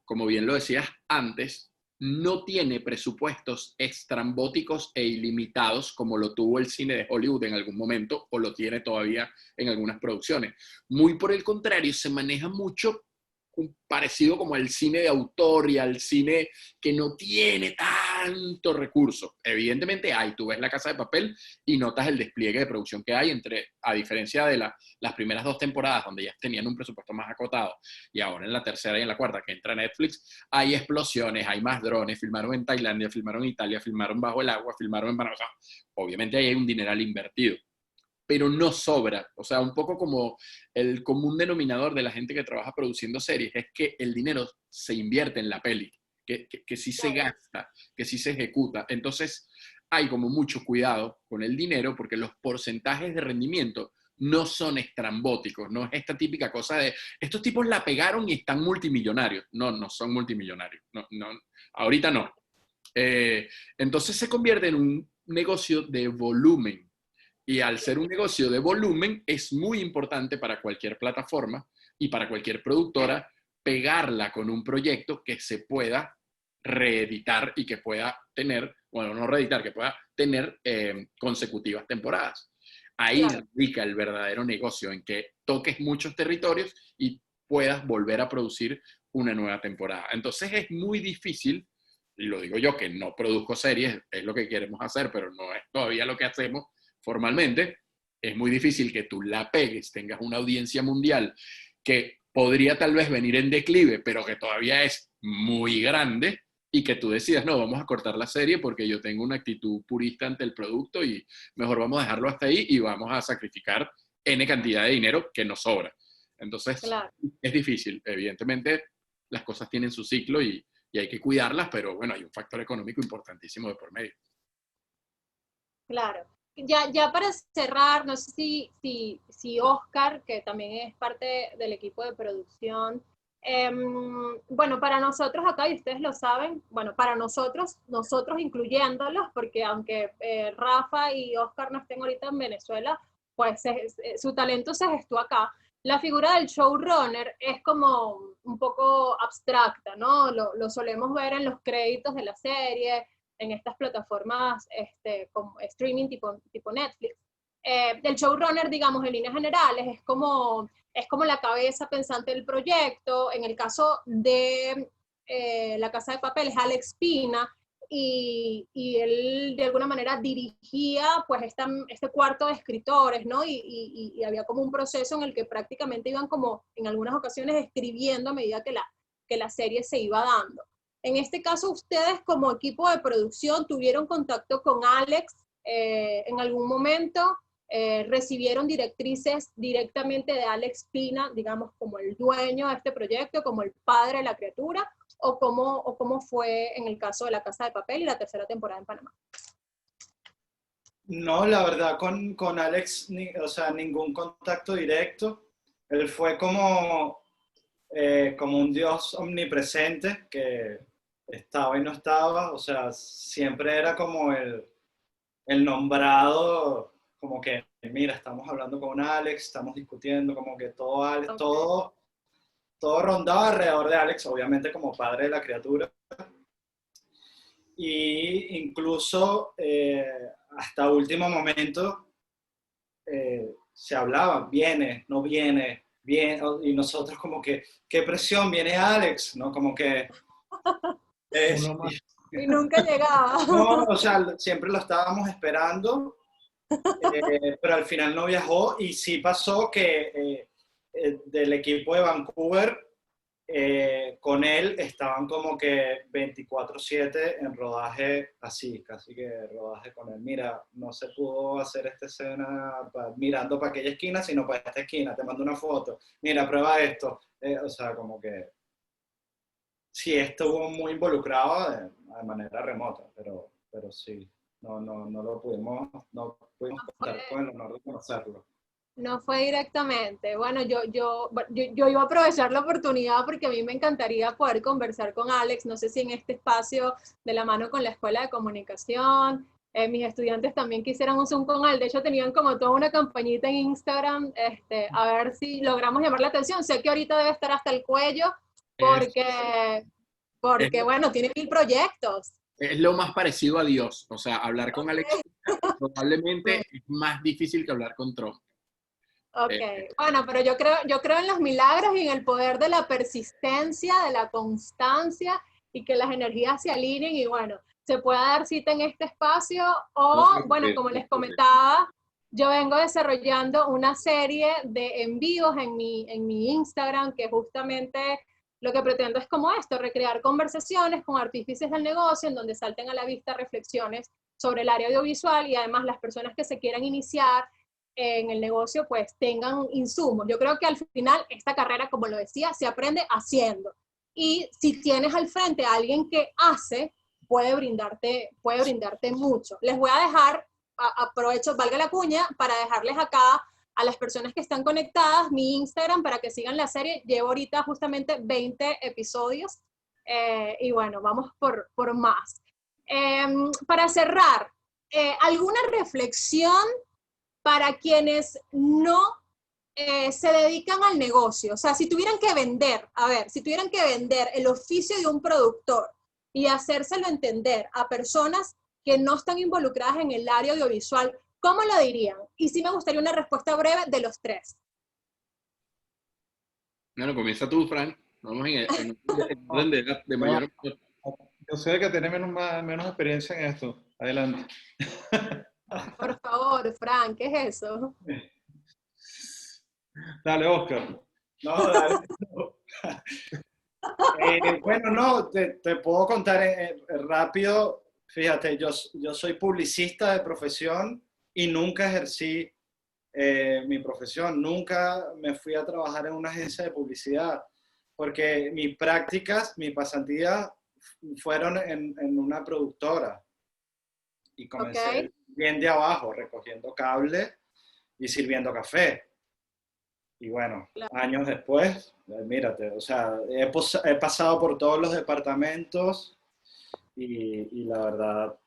como bien lo decías antes, no tiene presupuestos estrambóticos e ilimitados como lo tuvo el cine de Hollywood en algún momento o lo tiene todavía en algunas producciones. Muy por el contrario, se maneja mucho parecido como al cine de autor y al cine que no tiene tanto recurso. Evidentemente hay, tú ves La Casa de Papel y notas el despliegue de producción que hay a diferencia de las primeras 2 temporadas donde ya tenían un presupuesto más acotado y ahora en la tercera y en la cuarta que entra Netflix, hay explosiones, hay más drones, filmaron en Tailandia, filmaron en Italia, filmaron bajo el agua, filmaron en Panamá. Obviamente ahí hay un dineral invertido, pero no sobra. O sea, un poco como el común denominador de la gente que trabaja produciendo series es que el dinero se invierte en la peli, que sí se claro, gasta, que sí se ejecuta. Entonces, hay como mucho cuidado con el dinero porque los porcentajes de rendimiento no son estrambóticos, no es esta típica cosa de estos tipos la pegaron y están multimillonarios. No, no son multimillonarios. No, no, ahorita no. Entonces se convierte en un negocio de volumen. Y al ser un negocio de volumen, es muy importante para cualquier plataforma y para cualquier productora pegarla con un proyecto que se pueda reeditar y que pueda tener, bueno, no reeditar, que pueda tener consecutivas temporadas. Ahí claro, radica el verdadero negocio, en que toques muchos territorios y puedas volver a producir una nueva temporada. Entonces es muy difícil, y lo digo yo que no produzco series, es lo que queremos hacer, pero no es todavía lo que hacemos formalmente, es muy difícil que tú la pegues, tengas una audiencia mundial que podría tal vez venir en declive, pero que todavía es muy grande, y que tú decidas, no, vamos a cortar la serie porque yo tengo una actitud purista ante el producto y mejor vamos a dejarlo hasta ahí y vamos a sacrificar N cantidad de dinero que nos sobra. Entonces, claro, es difícil. Evidentemente, las cosas tienen su ciclo y hay que cuidarlas, pero bueno, hay un factor económico importantísimo de por medio. claro. Ya para cerrar, no sé si Oscar, que también es parte del equipo de producción, bueno, para nosotros acá, y ustedes lo saben, bueno, para nosotros incluyéndolos, porque aunque Rafa y Oscar no estén ahorita en Venezuela, pues su talento se gestó acá. La figura del showrunner es como un poco abstracta, ¿no? Lo solemos ver en los créditos de la serie, en estas plataformas como streaming tipo Netflix. El showrunner, digamos, en líneas generales, es como la cabeza pensante del proyecto. En el caso de La Casa de Papel es Alex Pina, y él de alguna manera dirigía pues este cuarto de escritores, ¿no? Y había como un proceso en el que prácticamente iban como en algunas ocasiones escribiendo a medida que la serie se iba dando. En este caso, ustedes como equipo de producción tuvieron contacto con Alex en algún momento, recibieron directrices directamente de Alex Pina, digamos, como el dueño de este proyecto, como el padre de la criatura, o cómo fue en el caso de La Casa de Papel y la tercera temporada en Panamá. No, la verdad, con Alex, o sea, ningún contacto directo. Él fue como como un Dios omnipresente que estaba y no estaba, o sea, siempre era como el nombrado, como que, mira, estamos hablando con Alex, estamos discutiendo, como que todo, Alex, Ok. todo rondaba alrededor de Alex, obviamente como padre de la criatura. Y incluso hasta último momento se hablaba, viene, no viene, viene, y nosotros como que, qué presión, viene Alex, ¿no? Como que... Uno más. Y nunca llegaba. no, o sea, siempre lo estábamos esperando, pero al final no viajó y sí pasó que del equipo de Vancouver, con él estaban como que 24/7 en rodaje así, casi que rodaje con él. Mira, no se pudo hacer esta escena mirando para aquella esquina, sino para esta esquina, te mando una foto, mira, prueba esto. O sea, como que sí estuvo muy involucrado de manera remota, pero sí, no lo pudimos, no pudimos contar con el honor de conocerlo. No fue directamente. Bueno, yo iba a aprovechar la oportunidad porque a mí me encantaría poder conversar con Alex. No sé si en este espacio de la mano con la Escuela de Comunicación, mis estudiantes también quisieran un Zoom con él. De hecho, tenían como toda una campañita en Instagram, a ver si logramos llamar la atención. Sé que ahorita debe estar hasta el cuello Es, porque, es, porque bueno, tiene 1000 proyectos. es lo más parecido a Dios. O sea, hablar con Alex probablemente Bueno, es más difícil que hablar con Trump. ok, Eh, bueno, pero yo creo en los milagros y en el poder de la persistencia, de la constancia y que las energías se alineen y bueno, se pueda dar cita en este espacio no, o bueno, como les comentaba, yo vengo desarrollando una serie de envíos en mi Instagram que justamente lo que pretendo es como esto, recrear conversaciones con artífices del negocio en donde salten a la vista reflexiones sobre el área audiovisual y además las personas que se quieran iniciar en el negocio pues tengan insumos. Yo creo que al final esta carrera, como lo decía, se aprende haciendo. Y si tienes al frente a alguien que hace, puede brindarte mucho. Les voy a dejar, aprovecho, valga la cuña, para dejarles acá a las personas que están conectadas mi Instagram para que sigan la serie. Llevo ahorita justamente 20 episodios y bueno, vamos por más. Para cerrar, ¿alguna reflexión para quienes no se dedican al negocio? O sea, si tuvieran que vender, a ver, si tuvieran que vender el oficio de un productor y hacérselo entender a personas que no están involucradas en el área audiovisual, ¿cómo lo dirían? Y sí me gustaría una respuesta breve de los tres. bueno, comienza tú, Frank. Vamos en orden de No, mayor. yo sé que tiene menos experiencia en esto. Adelante. Por favor, Frank, ¿qué es eso? Dale, Oscar. No, dale. Bueno, no, te puedo contar rápido. Fíjate, yo soy publicista de profesión y nunca ejercí mi profesión, nunca me fui a trabajar en una agencia de publicidad, porque mis prácticas, mi pasantía fueron en una productora y Ok, comencé bien de abajo, recogiendo cable y sirviendo café. Y bueno, claro, años después, mírate, o sea, he pasado por todos los departamentos y la verdad,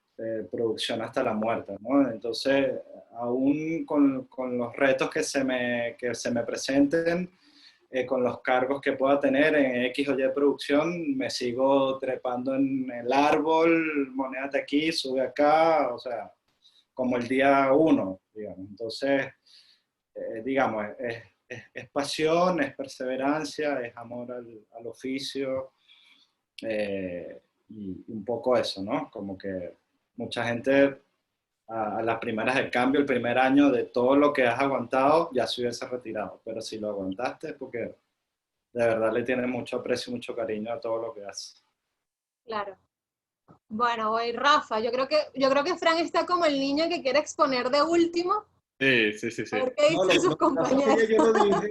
producción hasta la muerte, ¿no? Entonces, aún con los retos que se me presenten, con los cargos que pueda tener en X o Y producción, me sigo trepando en el árbol, monéate aquí, sube acá, o sea, como el día uno, digamos. Entonces, digamos, es pasión, es perseverancia, es amor al oficio, y un poco eso, ¿no? Como que mucha gente a las primeras del cambio, el primer año de todo lo que has aguantado, ya se hubiese retirado, pero si lo aguantaste es porque de verdad le tienes mucho aprecio y mucho cariño a todo lo que haces. claro. Bueno, voy Rafa. Yo creo que Frank está como el niño que quiere exponer de último. Sí, sí, sí, A sí. ver qué No, dicen sus lo que pasa es compañeros. que yo lo dije,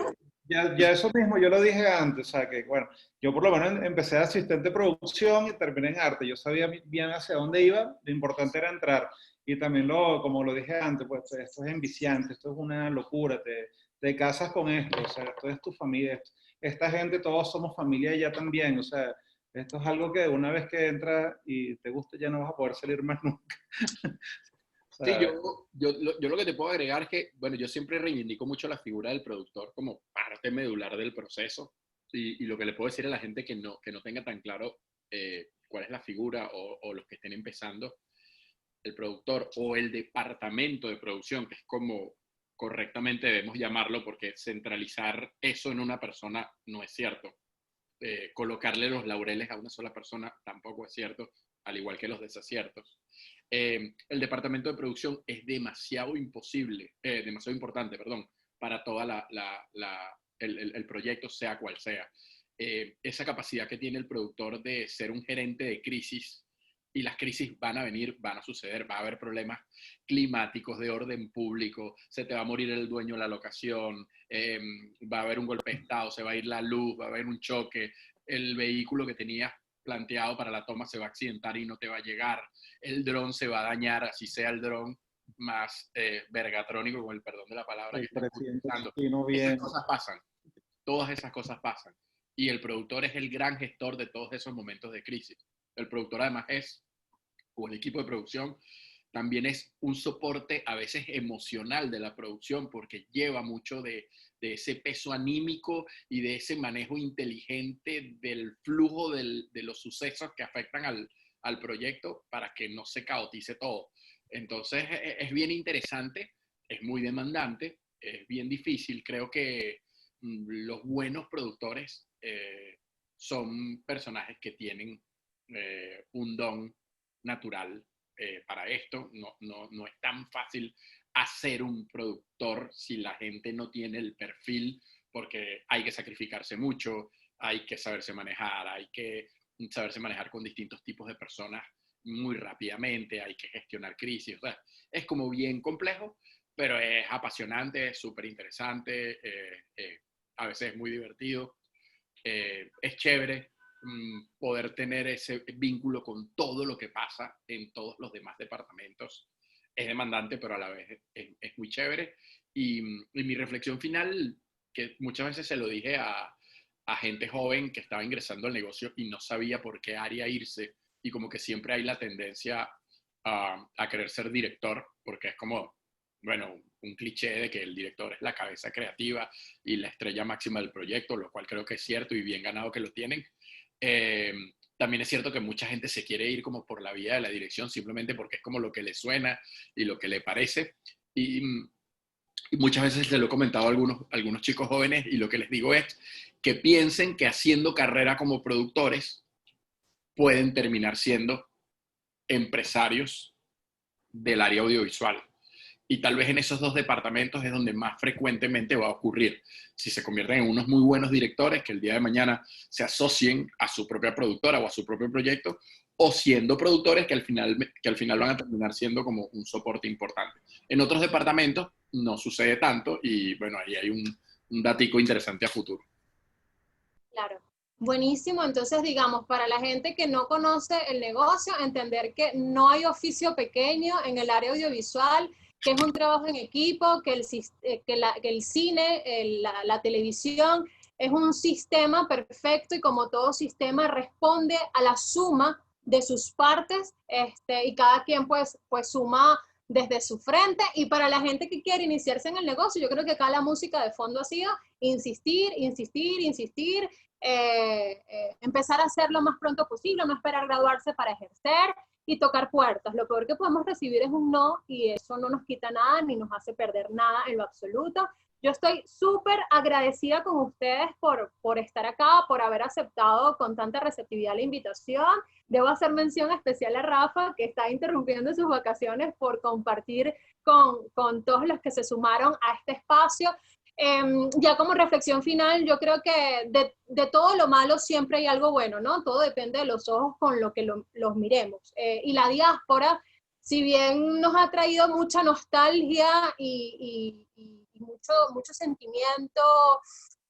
ya eso mismo yo lo dije antes, o sea que, bueno, yo por lo menos empecé de asistente de producción y terminé en arte, yo sabía bien hacia dónde iba, lo importante era entrar, y también como lo dije antes, pues esto es enviciante, esto es una locura, te casas con esto, o sea, esto es tu familia, esta gente, todos somos familia ya también, o sea, esto es algo que una vez que entra y te gusta ya no vas a poder salir más nunca. O Sí, sea, yo lo que te puedo agregar es que, bueno, yo siempre reivindico mucho la figura del productor como parte medular del proceso, y lo que le puedo decir a la gente que no tenga tan claro cuál es la figura, o los que estén empezando, el productor o el departamento de producción, que es como correctamente debemos llamarlo, porque centralizar eso en una persona no es cierto. Colocarle los laureles a una sola persona tampoco es cierto, al igual que los desaciertos. El departamento de producción es demasiado importante, perdón, para toda el proyecto, sea cual sea. Esa capacidad que tiene el productor de ser un gerente de crisis, y las crisis van a venir, van a suceder, va a haber problemas climáticos, de orden público, se te va a morir el dueño de la locación, va a haber un golpe de estado, se va a ir la luz, va a haber un choque, el vehículo que tenías planteado para la toma se va a accidentar y no te va a llegar, el dron se va a dañar, así sea el dron más vergatrónico, con el perdón de la palabra, el que estamos 300 utilizando. chino bien. Esas cosas pasan, todas esas cosas pasan. Y el productor es el gran gestor de todos esos momentos de crisis. El productor además o el equipo de producción, también es un soporte a veces emocional de la producción, porque lleva mucho de ese peso anímico y de ese manejo inteligente del flujo de los sucesos que afectan al proyecto, para que no se caotice todo. Entonces es bien interesante, es muy demandante, es bien difícil. Creo que los buenos productores son personajes que tienen un don natural para esto. No es tan fácil hacer un productor si la gente no tiene el perfil, porque hay que sacrificarse mucho, hay que saberse manejar, hay que saberse manejar con distintos tipos de personas muy rápidamente, hay que gestionar crisis. O sea, es como bien complejo, pero es apasionante, es súper interesante, a veces es muy divertido, es chévere poder tener ese vínculo con todo lo que pasa en todos los demás departamentos. Es demandante, pero a la vez es muy chévere. Y mi reflexión final, que muchas veces se lo dije a gente joven que estaba ingresando al negocio y no sabía por qué área irse, y como que siempre hay la tendencia a querer ser director, porque es como, bueno, un cliché de que el director es la cabeza creativa y la estrella máxima del proyecto, lo cual creo que es cierto y bien ganado que lo tienen. Eh, También es cierto que mucha gente se quiere ir como por la vía de la dirección simplemente porque es como lo que le suena y lo que le parece. Y muchas veces se lo he comentado a algunos chicos jóvenes, y lo que les digo es que piensen que haciendo carrera como productores pueden terminar siendo empresarios del área audiovisual. Y tal vez en esos dos departamentos es donde más frecuentemente va a ocurrir. Si se convierten en unos muy buenos directores que el día de mañana se asocien a su propia productora o a su propio proyecto, o siendo productores que al final van a terminar siendo como un soporte importante. En otros departamentos no sucede tanto, y bueno, ahí hay un datico interesante a futuro. Claro. Buenísimo, entonces digamos, para la gente que no conoce el negocio, entender que no hay oficio pequeño en el área audiovisual, que es un trabajo en equipo, que el cine, la televisión es un sistema perfecto, y como todo sistema responde a la suma de sus partes, y cada quien pues suma desde su frente. Y para la gente que quiere iniciarse en el negocio, yo creo que acá la música de fondo ha sido insistir, insistir, insistir, empezar a hacerlo lo más pronto posible, no esperar graduarse para ejercer y tocar puertas. Lo peor que podemos recibir es un no, y eso no nos quita nada ni nos hace perder nada en lo absoluto. Yo estoy súper agradecida con ustedes por estar acá, por haber aceptado con tanta receptividad la invitación. Debo hacer mención especial a Rafa, que está interrumpiendo sus vacaciones por compartir con todos los que se sumaron a este espacio. Ya como reflexión final, yo creo que de todo lo malo siempre hay algo bueno, ¿no? Todo depende de los ojos con lo que los miremos. Y la diáspora, si bien nos ha traído mucha nostalgia y mucho sentimiento,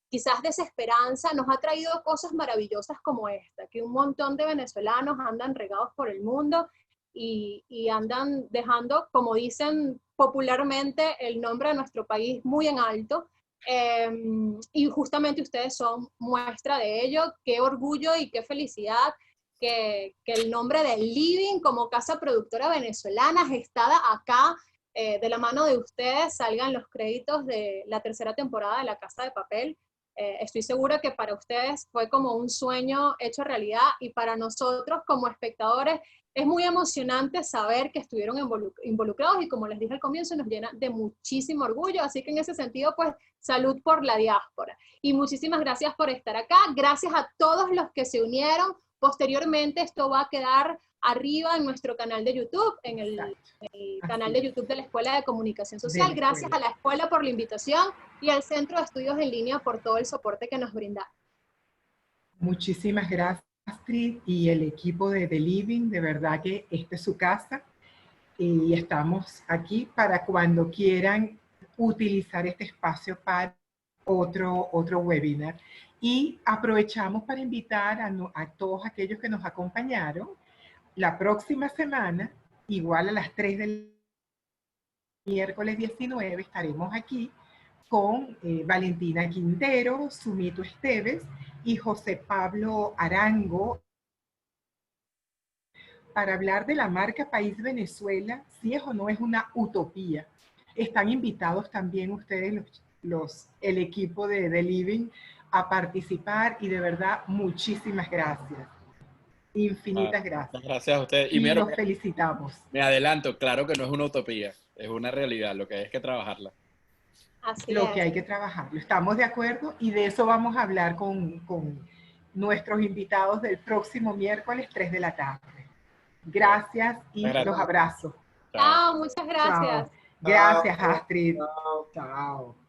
quizás desesperanza, nos ha traído cosas maravillosas como esta, que un montón de venezolanos andan regados por el mundo y andan dejando, como dicen popularmente, el nombre de nuestro país muy en alto. Y justamente ustedes son muestra de ello. Qué orgullo y qué felicidad que el nombre de Living como casa productora venezolana gestada acá, de la mano de ustedes, salgan los créditos de la tercera temporada de La Casa de Papel. Estoy segura que para ustedes fue como un sueño hecho realidad, y para nosotros como espectadores es muy emocionante saber que estuvieron involucrados, y como les dije al comienzo, nos llena de muchísimo orgullo. Así que en ese sentido, pues, salud por la diáspora. Y muchísimas gracias por estar acá. Gracias a todos los que se unieron. Posteriormente esto va a quedar arriba en nuestro canal de YouTube, en el canal de YouTube de la Escuela de Comunicación Social. Gracias a la Escuela por la invitación y al Centro de Estudios en Línea por todo el soporte que nos brinda. Muchísimas gracias, Astrid, y el equipo de The Living. De verdad que esta es su casa y estamos aquí para cuando quieran utilizar este espacio para otro webinar. Y aprovechamos para invitar a todos aquellos que nos acompañaron. La próxima semana, igual a las 3 del miércoles 19, estaremos aquí con Valentina Quintero, Sumito Esteves y José Pablo Arango para hablar de la marca País Venezuela, si es o no es una utopía. Están invitados también ustedes, el equipo de The Living, a participar, y de verdad, muchísimas gracias. Infinitas gracias. Gracias a ustedes. Y los felicitamos. Me adelanto, claro que no es una utopía, es una realidad, lo que hay es que trabajarla. Así Lo es. que hay que trabajarlo. Estamos de acuerdo, y de eso vamos a hablar con nuestros invitados del próximo miércoles 3 de la tarde. Gracias y los abrazo. Chao, muchas gracias. Chao. Gracias, Astrid. Chao.